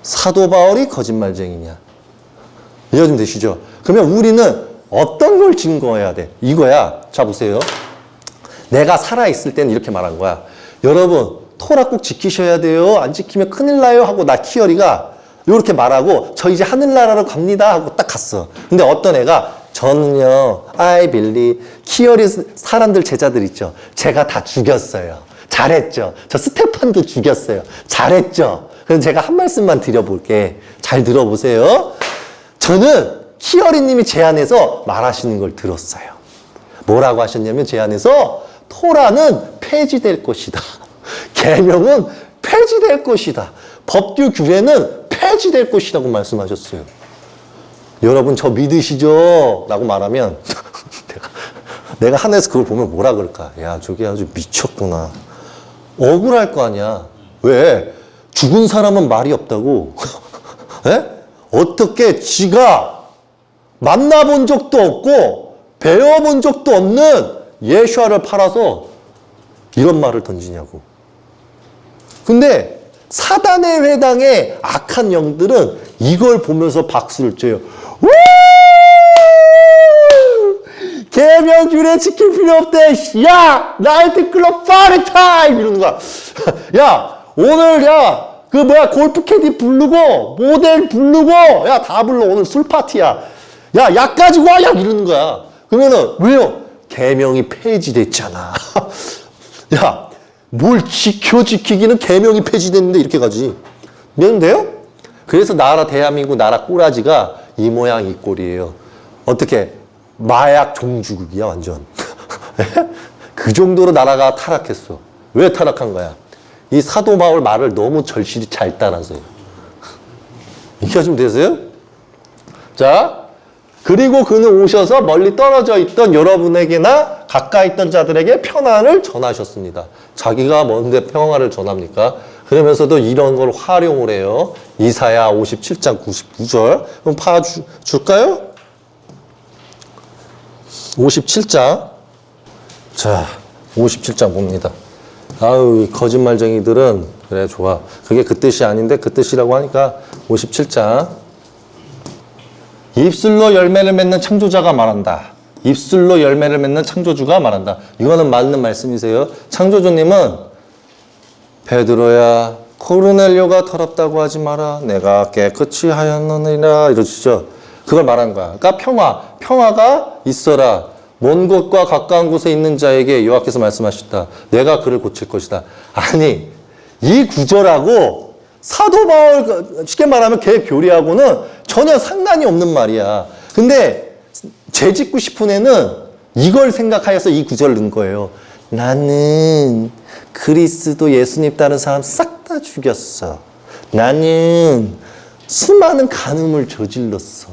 사도 바울이 거짓말쟁이냐? 이해 좀 되시죠? 그러면 우리는 어떤 걸 증거해야 돼? 이거야. 자, 보세요. 내가 살아있을 때는 이렇게 말한 거야. 여러분, 토라 꼭 지키셔야 돼요. 안 지키면 큰일 나요. 하고 나 키어리가 이렇게 말하고 저 이제 하늘나라로 갑니다. 하고 딱 갔어. 근데 어떤 애가 저는요, I believe, 키어리 사람들 제자들 있죠. 제가 다 죽였어요. 잘했죠. 저 스테판도 죽였어요. 잘했죠. 그럼 제가 한 말씀만 드려볼게. 잘 들어보세요. 저는 키어리님이 제안해서 말하시는 걸 들었어요. 뭐라고 하셨냐면 제안해서 토라는 폐지될 것이다. 계명은 폐지될 것이다. 법규 규례는 폐지될 것이라고 말씀하셨어요. 여러분 저 믿으시죠? 라고 말하면 내가 하늘에서 그걸 보면 뭐라 그럴까? 야, 저게 아주 미쳤구나. 억울할 거 아니야. 왜? 죽은 사람은 말이 없다고. 에? 어떻게 지가 만나본 적도 없고 배워본 적도 없는 예수아를 팔아서 이런 말을 던지냐고. 근데 사단의 회당의 악한 영들은 이걸 보면서 박수를 쳐요. 계명 규례 지킬 필요 없대. 야, 나이트클럽 파티 타임 이러는 거야. 야, 오늘 그 골프 캐디 부르고 모델 부르고 야, 다 불러. 오늘 술 파티야. 야, 약 가지고 와. 야, 이러는 거야. 그러면은 왜요? 계명이 폐지됐잖아. 야, 뭘 지키기는 계명이 폐지됐는데 이렇게 가지. 미안한데요? 그래서 나라 대한민국 나라 꼬라지가 이 모양 이 꼴이에요. 어떻게? 마약 종주국이야 완전. 그 정도로 나라가 타락했어. 왜 타락한 거야? 이 사도 바울 말을 너무 절실히 잘 따라서요. 이해가 좀 되세요? 자, 그리고 그는 오셔서 멀리 떨어져 있던 여러분에게나 가까이 있던 자들에게 평안을 전하셨습니다. 자기가 뭔데 평안을 전합니까? 그러면서도 이런 걸 활용을 해요. 이사야 57장 99절. 그럼 줄까요? 57장. 자, 57장 봅니다. 아유, 거짓말쟁이들은, 그래, 좋아. 그게 그 뜻이 아닌데 그 뜻이라고 하니까 57장. 입술로 열매를 맺는 창조자가 말한다. 입술로 열매를 맺는 창조주가 말한다. 이거는 맞는 말씀이세요. 창조주님은 베드로야, 코르넬료가 더럽다고 하지 마라. 내가 깨끗이 하였느니라. 이러시죠. 그걸 말하는 거야. 그러니까 평화가 있어라. 먼 곳과 가까운 곳에 있는 자에게 여호와께서 말씀하셨다. 내가 그를 고칠 것이다. 아니, 이 구절하고 사도 바울, 쉽게 말하면 걔 교리하고는 전혀 상관이 없는 말이야. 근데 죄 짓고 싶은 애는 이걸 생각하여서 이 구절을 넣은 거예요. 나는 그리스도 예수님 따른 사람 싹 다 죽였어. 나는 수많은 간음을 저질렀어.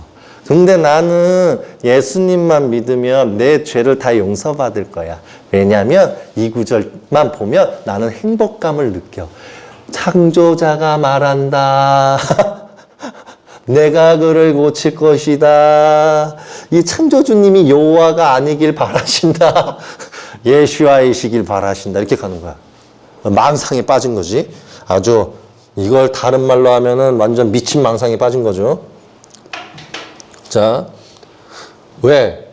근데 나는 예수님만 믿으면 내 죄를 다 용서받을 거야. 왜냐하면 이 구절만 보면 나는 행복감을 느껴. 창조자가 말한다. 내가 그를 고칠 것이다. 이 창조주님이 여호와가 아니길 바라신다. 예수아이시길 바라신다. 이렇게 가는 거야. 망상에 빠진 거지. 아주 이걸 다른 말로 하면은 완전 미친 망상에 빠진 거죠. 자, 왜?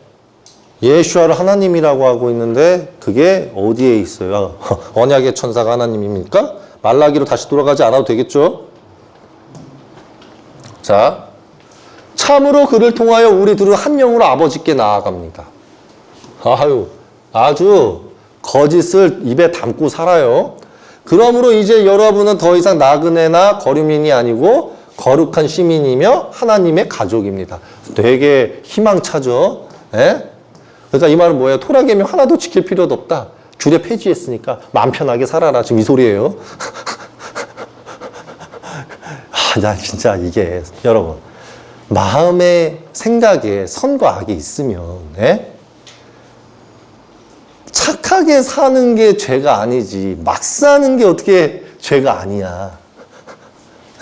예수아를 하나님이라고 하고 있는데 그게 어디에 있어요? 언약의 천사가 하나님입니까? 말라기로 다시 돌아가지 않아도 되겠죠? 자, 참으로 그를 통하여 우리 둘은 한 영으로 아버지께 나아갑니다. 아유, 아주 거짓을 입에 담고 살아요. 그러므로 이제 여러분은 더 이상 나그네나 거류민이 아니고 거룩한 시민이며 하나님의 가족입니다. 되게 희망차죠? 예? 그러니까 이 말은 뭐예요? 토라 계명 하나도 지킬 필요도 없다. 규례 폐지했으니까 마음 편하게 살아라. 지금 이 소리예요. 나 진짜 이게 여러분 마음의 생각에 선과 악이 있으면 예? 착하게 사는 게 죄가 아니지 막 사는 게 어떻게 죄가 아니야.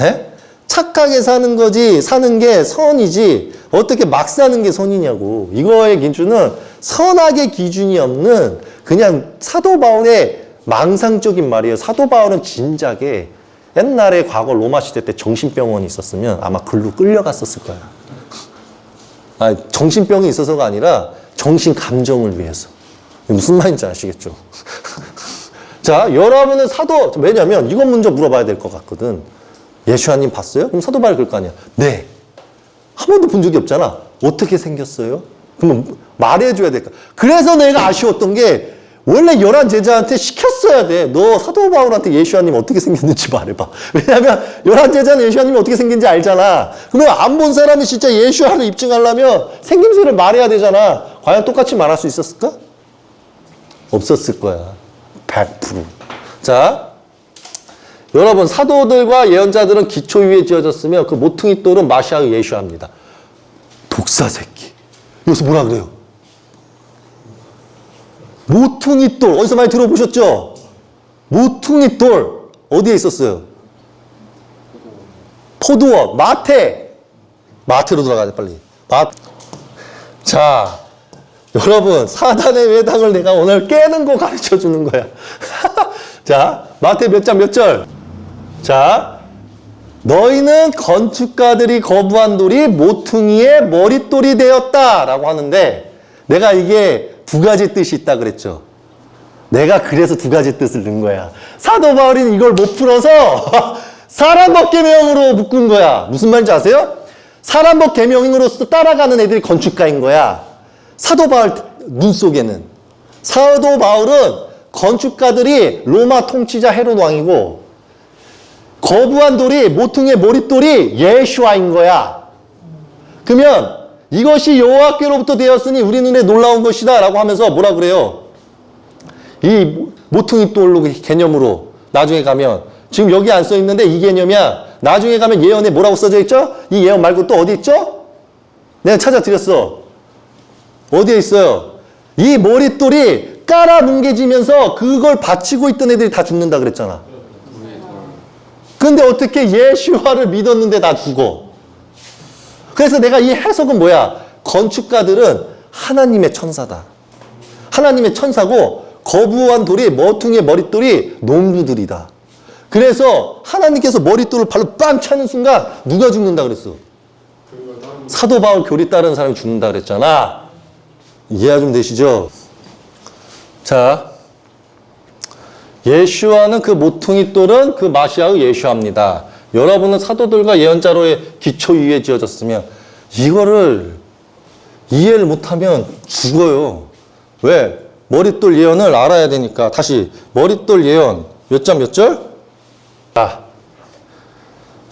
예? 착하게 사는 거지 사는 게 선이지 어떻게 막 사는 게 선이냐고. 이거의 기준은 선악의 기준이 없는 그냥 사도 바울의 망상적인 말이에요. 사도 바울은 진작에 옛날에 과거 로마 시대 때 정신병원이 있었으면 아마 글로 끌려갔었을 거야. 아니, 정신병이 있어서가 아니라 정신 감정을 위해서. 무슨 말인지 아시겠죠? 자, 여러분은 사도, 왜냐면 이건 먼저 물어봐야 될 것 같거든. 예수님 봤어요? 그럼 사도 바울 그럴 거 아니야. 네. 한 번도 본 적이 없잖아. 어떻게 생겼어요? 그러면 말해줘야 될까? 그래서 내가 아쉬웠던 게 원래 11 제자한테 시켰어야 돼. 너 사도 바울한테 예수님 어떻게 생겼는지 말해봐. 왜냐면 11 제자는 예수님이 어떻게 생긴지 알잖아. 그러면 안 본 사람이 진짜 예수를 입증하려면 생김새를 말해야 되잖아. 과연 똑같이 말할 수 있었을까? 없었을 거야. 100%. 자, 여러분 사도들과 예언자들은 기초 위에 지어졌으며 그 모퉁이 돌은 마시아의 예수합니다. 독사 새끼. 여기서 뭐라 그래요? 모퉁이 돌. 어디서 많이 들어보셨죠? 모퉁이 돌. 어디에 있었어요? 포도원. 마태. 마태로 돌아가야 돼, 빨리. 자, 여러분, 사단의 외당을 내가 오늘 깨는 거 가르쳐 주는 거야. 자, 마태 몇 장 몇 절? 자, 너희는 건축가들이 거부한 돌이 모퉁이의 머릿돌이 되었다. 라고 하는데, 내가 이게 두 가지 뜻이 있다 그랬죠. 내가 그래서 두 가지 뜻을 넣은 거야. 사도 바울은 이걸 못 풀어서 사람법 계명으로 묶은 거야. 무슨 말인지 아세요? 사람법 계명으로서 따라가는 애들이 건축가인 거야. 사도 바울 눈 속에는. 사도 바울은 건축가들이 로마 통치자 헤롯 왕이고 거부한 돌이 모퉁이의 머릿돌이 예수와인 거야. 그러면 이것이 여호와께로부터 되었으니 우리 눈에 놀라운 것이다 라고 하면서 뭐라 그래요? 이 모퉁이 돌로 개념으로 나중에 가면 지금 여기 안 써 있는데 이 개념이야. 나중에 가면 예언에 뭐라고 써져 있죠? 이 예언 말고 또 어디 있죠? 내가 찾아드렸어. 어디에 있어요? 이 머릿돌이 깔아 뭉개지면서 그걸 받치고 있던 애들이 다 죽는다 그랬잖아. 근데 어떻게 예수와를 믿었는데 다 죽어? 그래서 내가 이 해석은 뭐야? 건축가들은 하나님의 천사다. 하나님의 천사고 거부한 돌이 모퉁이의 머릿돌이 농부들이다. 그래서 하나님께서 머릿돌을 발로 빵 차는 순간 누가 죽는다 그랬어? 사도 바울 교리 따르는 사람이 죽는다 그랬잖아. 이해가 좀 되시죠? 자, 예수와는 그 모퉁이 돌은 그 마시아의 예수합니다. 여러분은 사도들과 예언자로의 기초 위에 지어졌으면 이거를 이해를 못하면 죽어요. 왜? 머릿돌 예언을 알아야 되니까. 다시 머릿돌 예언 몇 장 몇 절? 자,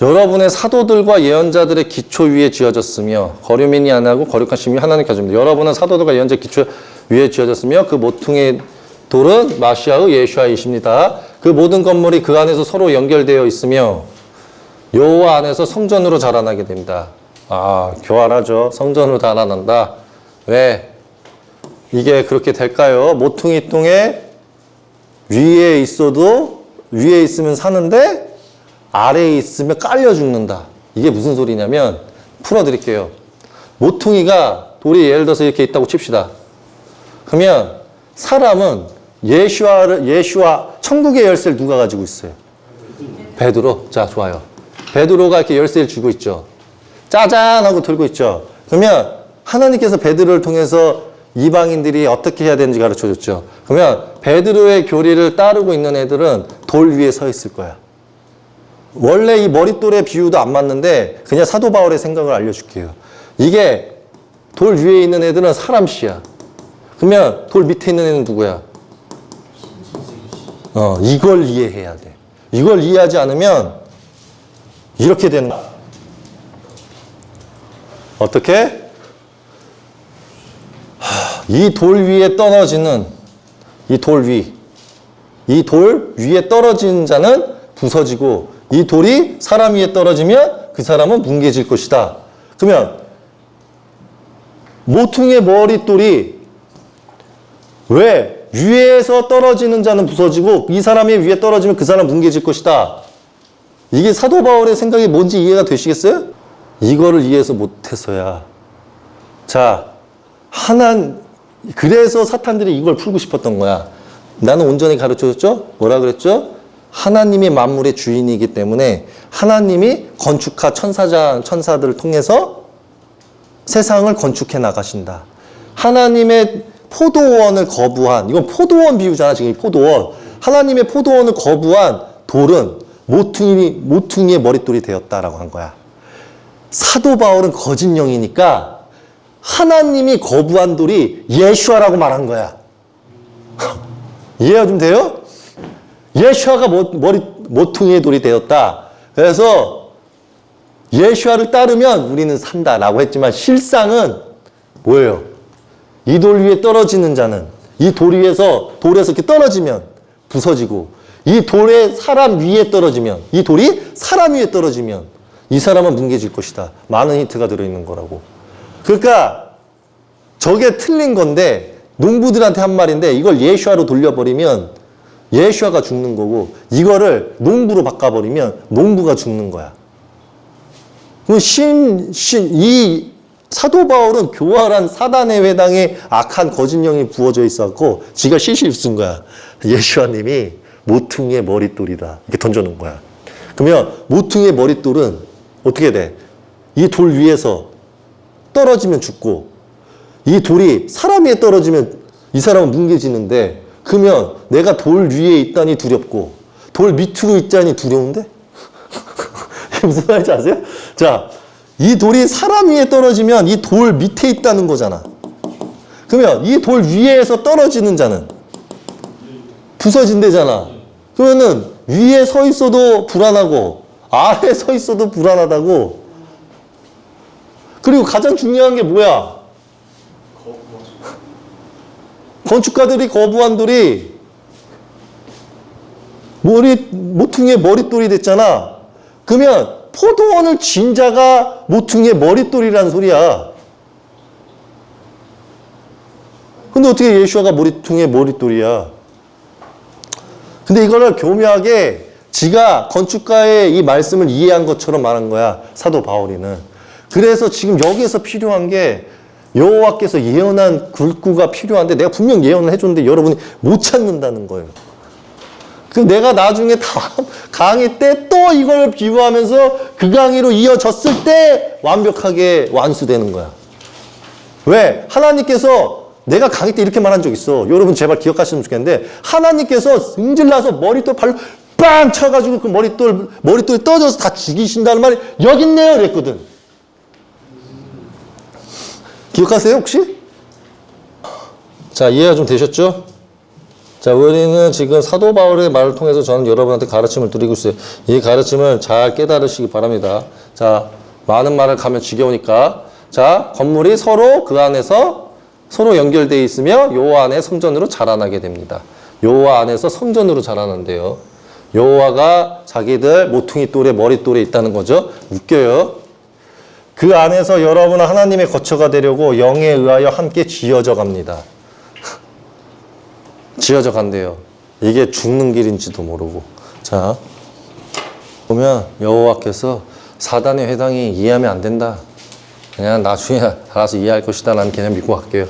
여러분의 사도들과 예언자들의 기초 위에 지어졌으며 거류민이 안 하고 거룩한 심이 하나님께 가집니다. 여러분은 사도들과 예언자 기초 위에 지어졌으며 그 모퉁이 돌은 마시아의 예수아이십니다. 그 모든 건물이 그 안에서 서로 연결되어 있으며 여호와 안에서 성전으로 자라나게 됩니다. 아, 교활하죠. 성전으로 자라난다. 왜? 이게 그렇게 될까요? 모퉁이 똥에 위에 있어도 위에 있으면 사는데 아래에 있으면 깔려 죽는다. 이게 무슨 소리냐면 풀어드릴게요. 모퉁이가 돌이 예를 들어서 이렇게 있다고 칩시다. 그러면 사람은 예수와 천국의 열쇠를 누가 가지고 있어요? 베드로. 자, 좋아요. 베드로가 이렇게 열쇠를 쥐고 있죠. 짜잔 하고 들고 있죠. 그러면 하나님께서 베드로를 통해서 이방인들이 어떻게 해야 되는지 가르쳐줬죠. 그러면 베드로의 교리를 따르고 있는 애들은 돌 위에 서 있을 거야. 원래 이 머릿돌의 비유도 안 맞는데 그냥 사도 바울의 생각을 알려줄게요. 이게 돌 위에 있는 애들은 사람 씨야. 그러면 돌 밑에 있는 애는 누구야? 이걸 이해해야 돼. 이걸 이해하지 않으면 이렇게 되는 거야. 어떻게? 이 돌 위에 떨어지는 이 돌 위에 떨어진 자는 부서지고 이 돌이 사람 위에 떨어지면 그 사람은 뭉개질 것이다. 그러면 모퉁이의 머릿돌이 왜 위에서 떨어지는 자는 부서지고 이 사람이 위에 떨어지면 그 사람은 뭉개질 것이다. 이게 사도 바울의 생각이 뭔지 이해가 되시겠어요? 이거를 이해해서 못해서야. 자, 그래서 사탄들이 이걸 풀고 싶었던 거야. 나는 온전히 가르쳐줬죠? 뭐라 그랬죠? 하나님이 만물의 주인이기 때문에 하나님이 건축가 천사들을 통해서 세상을 건축해 나가신다. 하나님의 포도원을 거부한, 이건 포도원 비유잖아, 지금 이 포도원. 하나님의 포도원을 거부한 돌은 모퉁이의 머릿돌이 되었다라고 한 거야. 사도 바울은 거짓 영이니까 하나님이 거부한 돌이 예수아라고 말한 거야. 이해가 좀 돼요? 예수아가 모퉁이의 돌이 되었다. 그래서 예수아를 따르면 우리는 산다라고 했지만 실상은 뭐예요? 이 돌 위에 떨어지는 자는 이 돌 위에서 돌에서 이렇게 떨어지면 부서지고 이 돌에 사람 위에 떨어지면 이 돌이 사람 위에 떨어지면 이 사람은 뭉개질 것이다. 많은 힌트가 들어있는 거라고. 그러니까 저게 틀린 건데 농부들한테 한 말인데 이걸 예수아로 돌려버리면 예수아가 죽는 거고 이거를 농부로 바꿔버리면 농부가 죽는 거야. 그럼 이 사도 바울은 교활한 사단의 회당에 악한 거짓 영이 부어져 있었고 지가 실실 쓴 거야. 예수아님이 모퉁이의 머릿돌이다. 이렇게 던져놓은 거야. 그러면 모퉁이의 머릿돌은 어떻게 돼? 이 돌 위에서 떨어지면 죽고 이 돌이 사람 위에 떨어지면 이 사람은 뭉개지는데 그러면 내가 돌 위에 있다니 두렵고 돌 밑으로 있자니 두려운데? 이게 무슨 말인지 아세요? 자, 이 돌이 사람 위에 떨어지면 이 돌 밑에 있다는 거잖아. 그러면 이 돌 위에서 떨어지는 자는 부서진대잖아. 그러면은 위에 서 있어도 불안하고 아래에 서 있어도 불안하다고. 그리고 가장 중요한 게 뭐야? 건축가들이 거부한 돌이 모퉁이의 머릿돌이 됐잖아. 그러면 포도원을 진 자가 모퉁이의 머릿돌이라는 소리야. 근데 어떻게 예수아가 모퉁이의 머릿돌이야? 근데 이거를 교묘하게 지가 건축가의 이 말씀을 이해한 것처럼 말한 거야. 사도 바울이는. 그래서 지금 여기에서 필요한 게 여호와께서 예언한 굴구가 필요한데 내가 분명 예언을 해줬는데 여러분이 못 찾는다는 거예요. 그럼 내가 나중에 다음 강의 때 또 이걸 비유하면서 그 강의로 이어졌을 때 완벽하게 완수되는 거야. 왜? 하나님께서 내가 강의 때 이렇게 말한 적 있어. 여러분 제발 기억하시면 좋겠는데 하나님께서 승질나서 머릿돌 발로 빵 쳐가지고 그 머릿돌이 떨어져서 다 죽이신다는 말이 여기 있네요 그랬거든. 기억하세요 혹시? 자, 이해가 좀 되셨죠? 자, 우리는 지금 사도 바울의 말을 통해서 저는 여러분한테 가르침을 드리고 있어요. 이 가르침을 잘 깨달으시기 바랍니다. 자, 많은 말을 가면 지겨우니까. 자, 건물이 서로 그 안에서 서로 연결되어 있으며 여호와 안에 성전으로 자라나게 됩니다. 여호와 안에서 성전으로 자라난대요. 여호와가 자기들 모퉁이 돌에 머릿돌에 있다는 거죠. 웃겨요. 그 안에서 여러분은 하나님의 거처가 되려고 영에 의하여 함께 지어져 갑니다. 지어져 간대요. 이게 죽는 길인지도 모르고. 자, 보면 여호와께서 사단의 회당이 이해하면 안 된다. 그냥 나중에 알아서 이해할 것이다. 라는 개념 믿고 갈게요.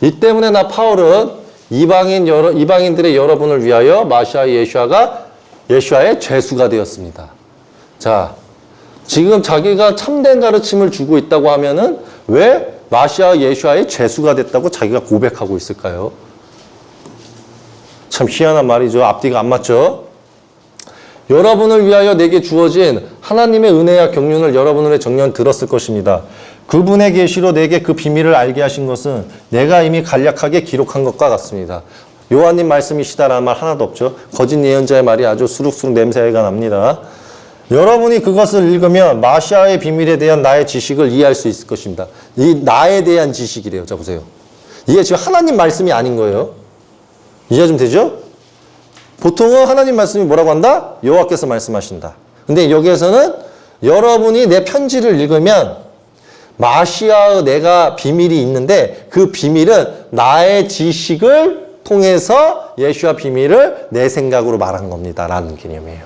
이 때문에 나 파울은 이방인들의 여러분을 위하여 마시아 예수아의 죄수가 되었습니다. 자, 지금 자기가 참된 가르침을 주고 있다고 하면은 왜 마시아 예수아의 죄수가 됐다고 자기가 고백하고 있을까요? 참 희한한 말이죠. 앞뒤가 안 맞죠? 여러분을 위하여 내게 주어진 하나님의 은혜와 경륜을 여러분의 정년 들었을 것입니다. 그분의 계시로 내게 그 비밀을 알게 하신 것은 내가 이미 간략하게 기록한 것과 같습니다. 요한님 말씀이시다라는 말 하나도 없죠. 거짓 예언자의 말이 아주 수룩수룩 냄새가 납니다. 여러분이 그것을 읽으면 마시아의 비밀에 대한 나의 지식을 이해할 수 있을 것입니다. 이 나에 대한 지식이래요. 자, 보세요. 이게 지금 하나님 말씀이 아닌 거예요. 이해 좀 되죠? 보통은 하나님 말씀이 뭐라고 한다? 여호와께서 말씀하신다. 근데 여기에서는 여러분이 내 편지를 읽으면 마시아의 내가 비밀이 있는데 그 비밀은 나의 지식을 통해서 예수와 비밀을 내 생각으로 말한 겁니다. 라는 개념이에요.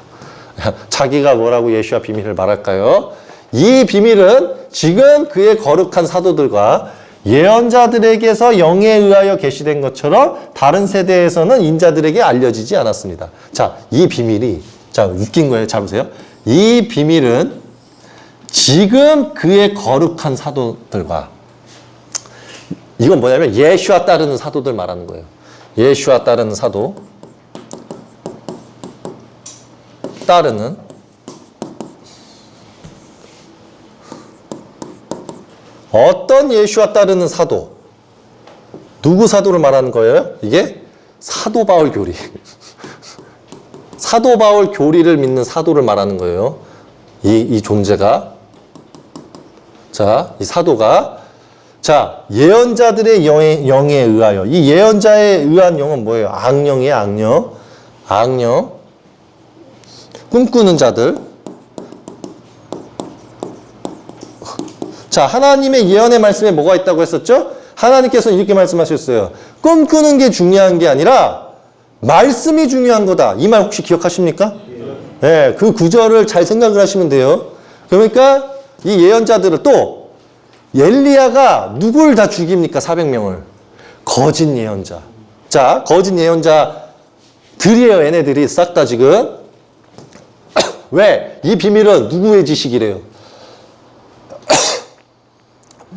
자기가 뭐라고 예수와 비밀을 말할까요? 이 비밀은 지금 그의 거룩한 사도들과 예언자들에게서 영에 의하여 계시된 것처럼 다른 세대에서는 인자들에게 알려지지 않았습니다. 자, 이 비밀이, 자, 웃긴 거예요. 잘 보세요. 이 비밀은 지금 그의 거룩한 사도들과 이건 뭐냐면 예수와 따르는 사도들 말하는 거예요. 예수와 따르는 사도. 따르는 어떤 예수와 따르는 사도. 누구 사도를 말하는 거예요? 이게 사도 바울 교리. 사도 바울 교리를 믿는 사도를 말하는 거예요. 이 존재가. 자, 이 사도가. 자, 예언자들의 영에 의하여. 이 예언자에 의한 영은 뭐예요? 악령이에요, 악령. 악령. 꿈꾸는 자들. 자, 하나님의 예언의 말씀에 뭐가 있다고 했었죠? 하나님께서는 이렇게 말씀하셨어요. 꿈꾸는 게 중요한 게 아니라 말씀이 중요한 거다. 이 말 혹시 기억하십니까? 네, 그 구절을 잘 생각을 하시면 돼요. 그러니까 이 예언자들은 또 엘리야가 누굴 다 죽입니까? 400명을. 거짓 예언자. 자, 거짓 예언자들이에요. 얘네들이 싹 다 지금. 왜? 이 비밀은 누구의 지식이래요?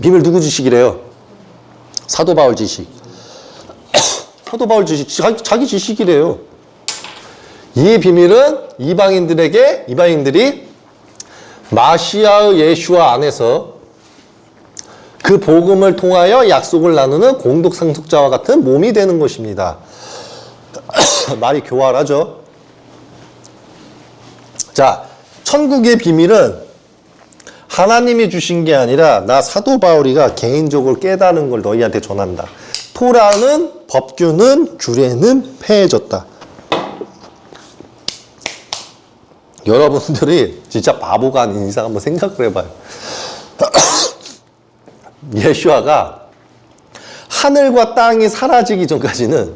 비밀 누구 지식이래요? 사도 바울 지식. 사도 바울 지식. 자기 지식이래요. 이 비밀은 이방인들이 마시아의 예수와 안에서 그 복음을 통하여 약속을 나누는 공동 상속자와 같은 몸이 되는 것입니다. 말이 교활하죠? 자, 천국의 비밀은 하나님이 주신 게 아니라 나 사도 바울이가 개인적으로 깨달은 걸 너희한테 전한다. 토라는, 법규는, 규례는 폐해졌다. 여러분들이 진짜 바보가 아닌 이상 한번 생각을 해봐요. 예수아가 하늘과 땅이 사라지기 전까지는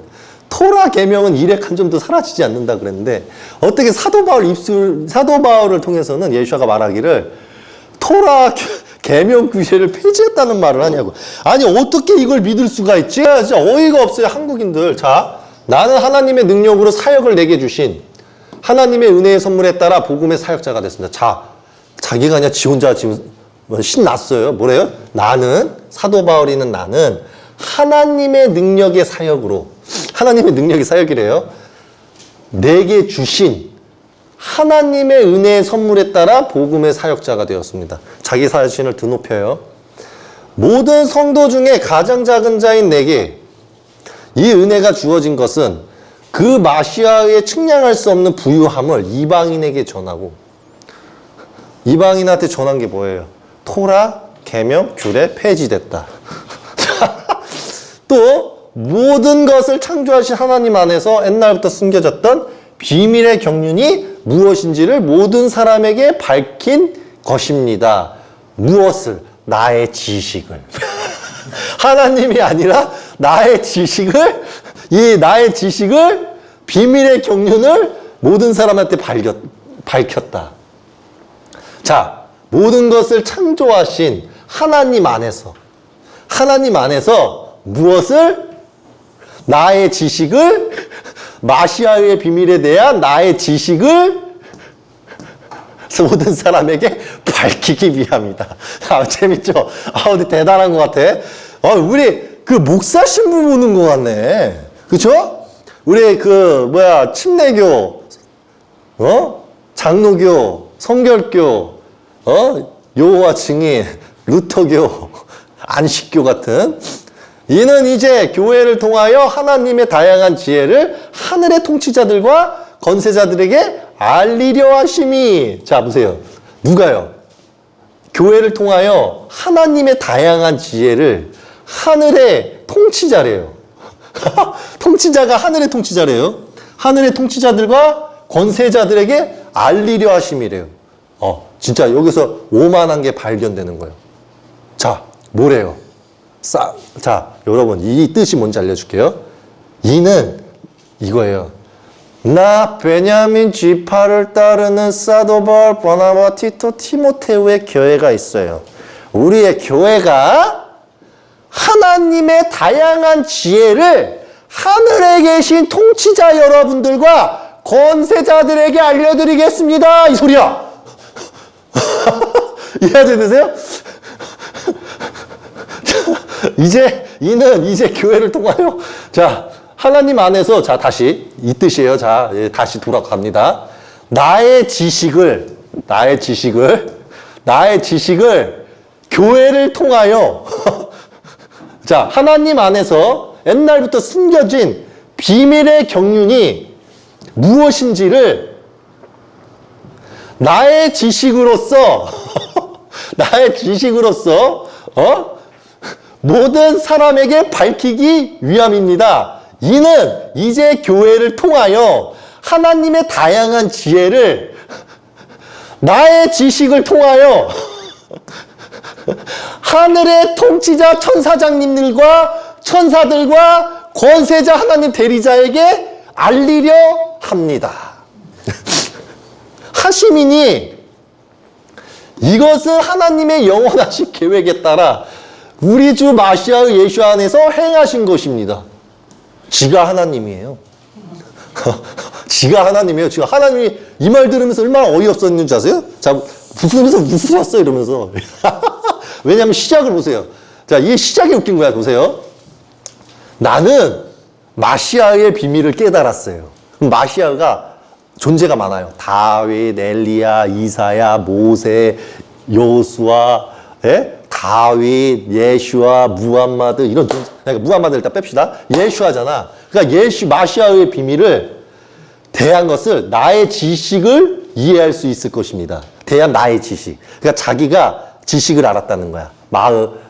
토라 계명은 일획 한 점도 사라지지 않는다 그랬는데 어떻게 사도 바울을 통해서는 예수아가 말하기를 토라 계명 규례를 폐지했다는 말을 하냐고. 아니 어떻게 이걸 믿을 수가 있지? 진짜 어이가 없어요 한국인들. 자, 나는 하나님의 능력으로 사역을 내게 주신 하나님의 은혜의 선물에 따라 복음의 사역자가 됐습니다. 자, 자기가 그냥 지 혼자 지금 신났어요. 뭐래요? 나는 사도 바울이는 나는 하나님의 능력의 사역으로 하나님의 능력의 사역이래요. 내게 주신 하나님의 은혜의 선물에 따라 복음의 사역자가 되었습니다. 자기 자신을 드높여요. 모든 성도 중에 가장 작은 자인 내게 이 은혜가 주어진 것은 그 마시아의 측량할 수 없는 부유함을 이방인에게 전하고 이방인한테 전한 게 뭐예요? 토라, 계명, 규례 폐지됐다. 또 모든 것을 창조하신 하나님 안에서 옛날부터 숨겨졌던 비밀의 경륜이 무엇인지를 모든 사람에게 밝힌 것입니다. 무엇을? 나의 지식을. 하나님이 아니라 나의 지식을, 나의 지식을, 비밀의 경륜을 모든 사람한테 밝혔다. 자, 모든 것을 창조하신 하나님 안에서 무엇을? 나의 지식을, 마시아의 비밀에 대한 나의 지식을 모든 사람에게 밝히기 위함이다. 아, 재밌죠? 아, 근데 대단한 것 같아. 아, 우리 그 목사 신부 보는 것 같네. 그쵸? 우리 침례교, 장로교, 성결교, 여호와 증인, 루터교, 안식교 같은 이는 이제 교회를 통하여 하나님의 다양한 지혜를 하늘의 통치자들과 권세자들에게 알리려 하심이. 자, 보세요. 누가요? 교회를 통하여 하나님의 다양한 지혜를 하늘의 통치자래요. 통치자가 하늘의 통치자래요. 하늘의 통치자들과 권세자들에게 알리려 하심이래요. 진짜 여기서 오만한 게 발견되는 거예요. 자, 뭐래요? 자, 여러분, 이 뜻이 뭔지 알려줄게요. 이는 이거예요. 나 베냐민 지파를 따르는 사도 바울, 바나바, 티토, 티모테우의 교회가 있어요. 우리의 교회가 하나님의 다양한 지혜를 하늘에 계신 통치자 여러분들과 권세자들에게 알려드리겠습니다. 이 소리야. 이해되세요? 이는 이제 교회를 통하여 자 하나님 안에서 자 다시 이 뜻이에요. 자 다시 돌아갑니다. 나의 지식을 교회를 통하여 자 하나님 안에서 옛날부터 숨겨진 비밀의 경륜이 무엇인지를 나의 지식으로서 모든 사람에게 밝히기 위함입니다. 이는 이제 교회를 통하여 하나님의 다양한 지혜를 나의 지식을 통하여 하늘의 통치자 천사장님들과 천사들과 권세자 하나님 대리자에게 알리려 합니다. 하시미니 이것은 하나님의 영원하신 계획에 따라 우리 주 마시아의 예수 안에서 행하신 것입니다. 지가 하나님이에요. 지가 하나님이에요. 지가 하나님이 이 말 들으면서 얼마나 어이없었는지 아세요? 자, 웃으면서 웃었어 이러면서. 왜냐하면 시작을 보세요. 자, 이게 시작이 웃긴 거야. 보세요. 나는 마시아의 비밀을 깨달았어요. 마시아가 존재가 많아요. 다윗, 엘리야, 이사야, 모세, 요수아, 다윗, 예슈아, 무함마드 이런 그러니까 무함마드 일단 뺍시다. 예슈아잖아. 그러니까 마시아의 비밀을 대한 것을 나의 지식을 이해할 수 있을 것입니다. 대한 나의 지식. 그러니까 자기가 지식을 알았다는 거야.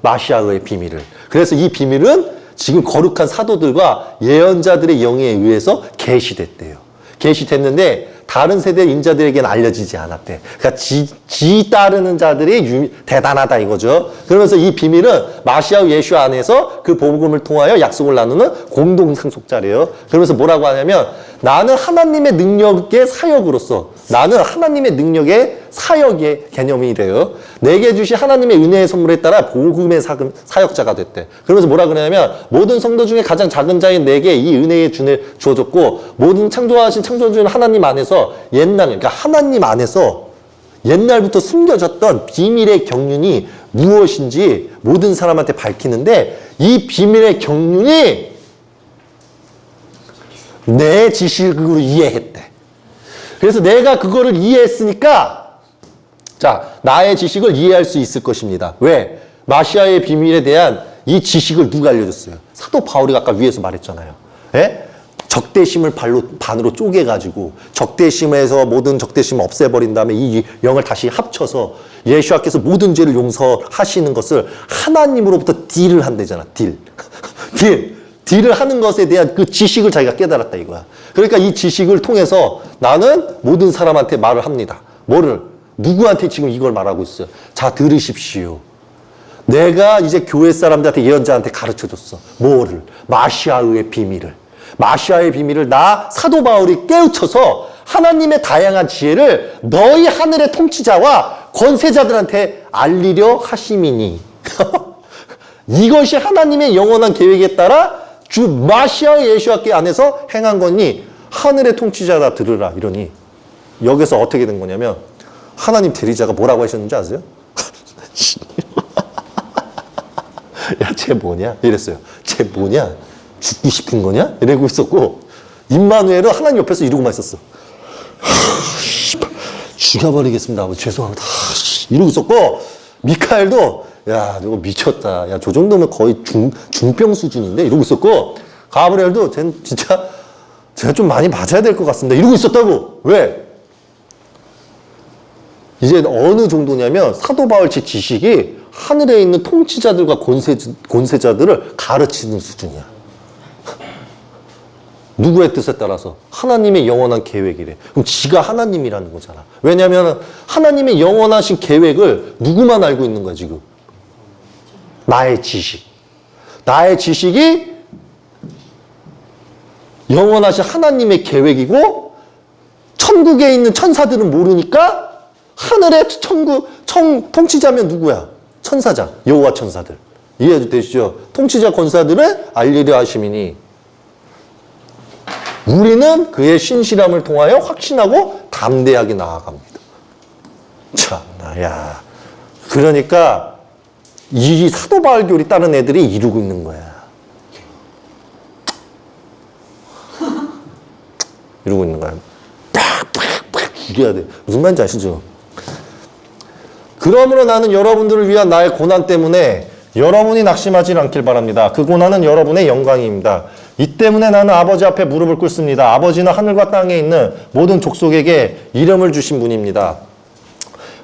마시아의 비밀을. 그래서 이 비밀은 지금 거룩한 사도들과 예언자들의 영에 의해서 계시됐대요. 계시됐는데 다른 세대 인자들에게는 알려지지 않았대. 그러니까 지 따르는 자들이 대단하다 이거죠. 그러면서 이 비밀은 마시아 예수 안에서 그 복음을 통하여 약속을 나누는 공동 상속자래요. 그러면서 뭐라고 하냐면 나는 하나님의 능력의 사역으로서 나는 하나님의 능력의 사역의 개념이래요. 내게 주신 하나님의 은혜의 선물에 따라 복음의 사역자가 됐대. 그러면서 뭐라 그러냐면 모든 성도 중에 가장 작은 자인 내게 이 은혜의 준을 주어줬고 모든 창조하신 창조주는 하나님 안에서 그러니까 하나님 안에서 옛날부터 숨겨졌던 비밀의 경륜이 무엇인지 모든 사람한테 밝히는데 이 비밀의 경륜이 내 지식으로 이해했대. 그래서 내가 그거를 이해했으니까 자, 나의 지식을 이해할 수 있을 것입니다. 왜? 마시아의 비밀에 대한 이 지식을 누가 알려줬어요? 사도 바울이 아까 위에서 말했잖아요. 예? 적대심을 반으로 쪼개가지고 적대심에서 모든 적대심을 없애버린 다음에 이 영을 다시 합쳐서 예수와께서 모든 죄를 용서하시는 것을 하나님으로부터 딜을 한대잖아. 딜을 하는 것에 대한 그 지식을 자기가 깨달았다 이거야. 그러니까 이 지식을 통해서 나는 모든 사람한테 말을 합니다. 뭐를? 누구한테 지금 이걸 말하고 있어요? 자, 들으십시오. 내가 이제 교회 사람들한테 예언자한테 가르쳐줬어. 뭐를? 마시아의 비밀을. 마시아의 비밀을 나 사도 바울이 깨우쳐서 하나님의 다양한 지혜를 너희 하늘의 통치자와 권세자들한테 알리려 하심이니 이것이 하나님의 영원한 계획에 따라 주 마시아 예수와께 안에서 행한 거니 하늘의 통치자다 들으라 이러니 여기서 어떻게 된 거냐면 하나님 대리자가 뭐라고 하셨는지 아세요? 야, 쟤 뭐냐? 이랬어요. 쟤 뭐냐? 죽고 싶은 거냐? 이러고 있었고 임마누엘은 하나님 옆에서 이러고만 있었어. 죽여버리겠습니다. 아버지 죄송합니다. 이러고 있었고 미카엘도 야 저거 미쳤다. 야 저 정도면 거의 중병 수준인데 이러고 있었고 가브리엘도 쟤는 진짜 제가 좀 많이 맞아야 될 것 같습니다. 이러고 있었다고. 왜? 이제 어느 정도냐면 사도 바울 제 지식이 하늘에 있는 통치자들과 권세자들을 가르치는 수준이야. 누구의 뜻에 따라서? 하나님의 영원한 계획이래. 그럼 지가 하나님이라는 거잖아. 왜냐하면 하나님의 영원하신 계획을 누구만 알고 있는 거야 지금? 나의 지식. 나의 지식이 영원하신 하나님의 계획이고 천국에 있는 천사들은 모르니까 하늘의 통치자면 누구야? 천사자, 여호와 천사들. 이해되시죠? 통치자 권사들은 알리려 하심이니 우리는 그의 신실함을 통하여 확신하고 담대하게 나아갑니다. 참나, 야. 그러니까 이 사도 바울 교리 따른 애들이 이루고 있는 거야. 이러고 있는 거야. 팍팍팍 죽여야 돼. 무슨 말인지 아시죠? 그러므로 나는 여러분들을 위한 나의 고난 때문에 여러분이 낙심하지 않길 바랍니다. 그 고난은 여러분의 영광입니다. 이 때문에 나는 아버지 앞에 무릎을 꿇습니다. 아버지는 하늘과 땅에 있는 모든 족속에게 이름을 주신 분입니다.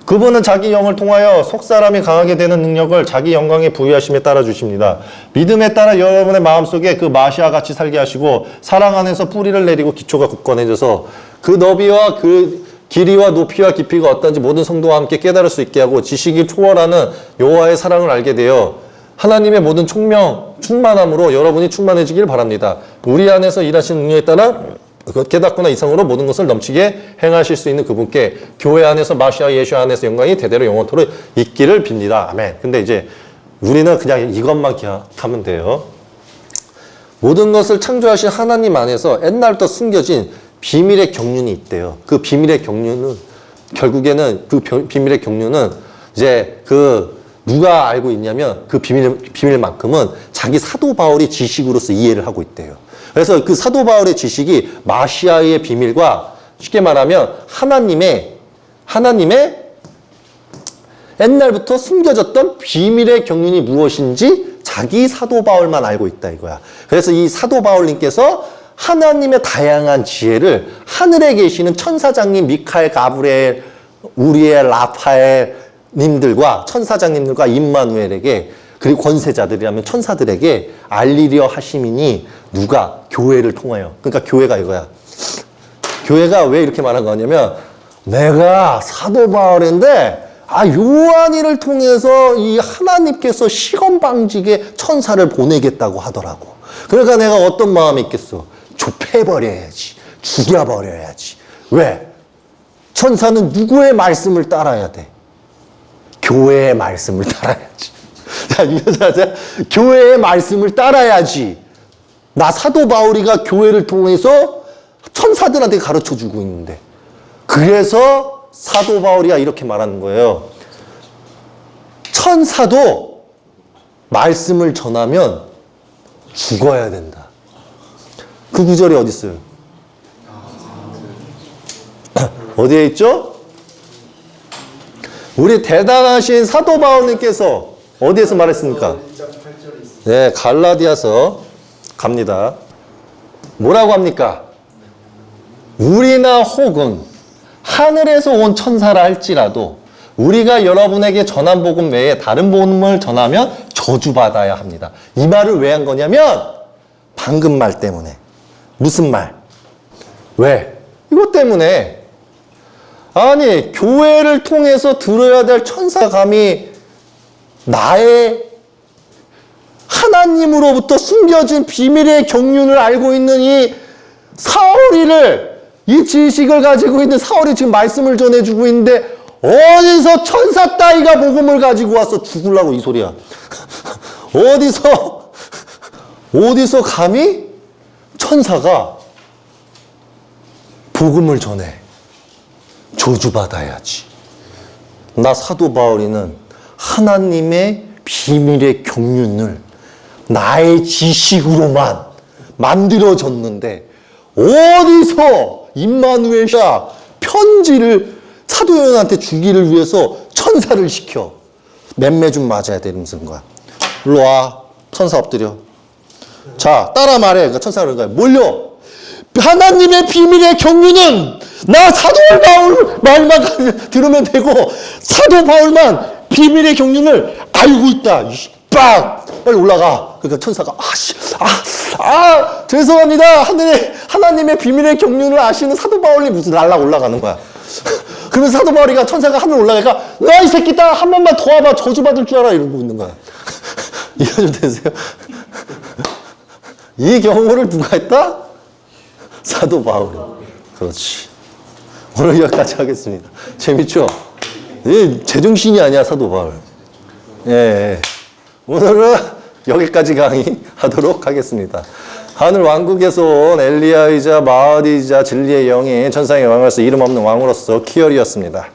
그분은 자기 영을 통하여 속사람이 강하게 되는 능력을 자기 영광에 부여하심에 따라 주십니다. 믿음에 따라 여러분의 마음속에 그 마시아 같이 살게 하시고 사랑 안에서 뿌리를 내리고 기초가 굳건해져서 그 너비와 그 길이와 높이와 깊이가 어떤지 모든 성도와 함께 깨달을 수 있게 하고 지식이 초월하는 여호와의 사랑을 알게 되어 하나님의 모든 충만함으로 여러분이 충만해지길 바랍니다. 우리 안에서 일하시는 능력에 따라 깨닫거나 이상으로 모든 것을 넘치게 행하실 수 있는 그분께 교회 안에서 마시아 예수 안에서 영광이 대대로 영원토록 있기를 빕니다. 아멘. 근데 이제 우리는 그냥 이것만 기억하면 돼요. 모든 것을 창조하신 하나님 안에서 옛날부터 숨겨진 비밀의 경륜이 있대요. 그 비밀의 경륜은 결국에는 그 비밀의 경륜은 이제 누가 알고 있냐면 그 비밀만큼은 자기 사도 바울이 지식으로서 이해를 하고 있대요. 그래서 그 사도 바울의 지식이 마시아의 비밀과 쉽게 말하면 하나님의 옛날부터 숨겨졌던 비밀의 경륜이 무엇인지 자기 사도 바울만 알고 있다 이거야. 그래서 이 사도 바울님께서 하나님의 다양한 지혜를 하늘에 계시는 천사장님 미카엘, 가브리엘, 우리엘, 라파엘 님들과 천사장님들과 임마누엘에게 그리고 권세자들이라면 천사들에게 알리려 하심이니 누가? 교회를 통하여. 그러니까 교회가 이거야. 교회가 왜 이렇게 말한 거냐면 내가 사도 바울인데 요한이를 통해서 이 하나님께서 시험 방지게 천사를 보내겠다고 하더라고. 그러니까 내가 어떤 마음이 있겠어? 좁혀버려야지. 죽여버려야지. 왜? 천사는 누구의 말씀을 따라야 돼? 교회의 말씀을 따라야지. 자, 이거자 교회의 말씀을 따라야지. 나 사도 바울이가 교회를 통해서 천사들한테 가르쳐 주고 있는데. 그래서 사도 바울이가 이렇게 말하는 거예요. 천사도 말씀을 전하면 죽어야 된다. 그 구절이 어디 있어요? 어디에 있죠? 우리 대단하신 사도 바울님께서 어디에서 말했습니까? 네, 갈라디아서 갑니다. 뭐라고 합니까? 우리나 혹은 하늘에서 온 천사라 할지라도 우리가 여러분에게 전한 복음 외에 다른 복음을 전하면 저주받아야 합니다. 이 말을 왜 한 거냐면 방금 말 때문에. 무슨 말? 왜? 이것 때문에. 아니, 교회를 통해서 들어야 될 천사가 감히 나의 하나님으로부터 숨겨진 비밀의 경륜을 알고 있는 이 사울이를, 이 지식을 가지고 있는 사울이 지금 말씀을 전해주고 있는데 어디서 천사 따위가 복음을 가지고 와서 죽으려고 이 소리야. 어디서 감히 천사가 복음을 전해. 저주받아야지. 나 사도 바울이는 하나님의 비밀의 경륜을 나의 지식으로만 만들어졌는데 어디서 임마누엘이야 편지를 사도 요한한테 주기를 위해서 천사를 시켜. 맴매 좀 맞아야 되는 거야. 일로 와. 천사 엎드려. 자, 따라 말해. 그러니까 천사가 그런 거야. 몰려. 하나님의 비밀의 경륜은 나 사도 바울 말만 들으면 되고 사도 바울만 비밀의 경륜을 알고 있다. 빵! 빨리 올라가. 그러니까 천사가 죄송합니다. 하나님의 비밀의 경륜을 아시는 사도 바울이 무슨 날라 올라가는 거야. 그러면서 사도 바울이가 천사가 하늘 올라가니까 야, 이 새끼다. 한 번만 더 와봐. 저주받을 줄 알아. 이러고 있는 거야. 이해 좀 되세요? 이 경우를 누가 했다? 사도 바울. 그렇지. 오늘 여기까지 하겠습니다. 재밌죠? 제정신이 아니야, 사도 바울. 예. 오늘은 여기까지 강의하도록 하겠습니다. 하늘 왕국에서 온 엘리야이자 마아디자 진리의 영인 천상의 왕으로서 이름 없는 왕으로서 키열이었습니다.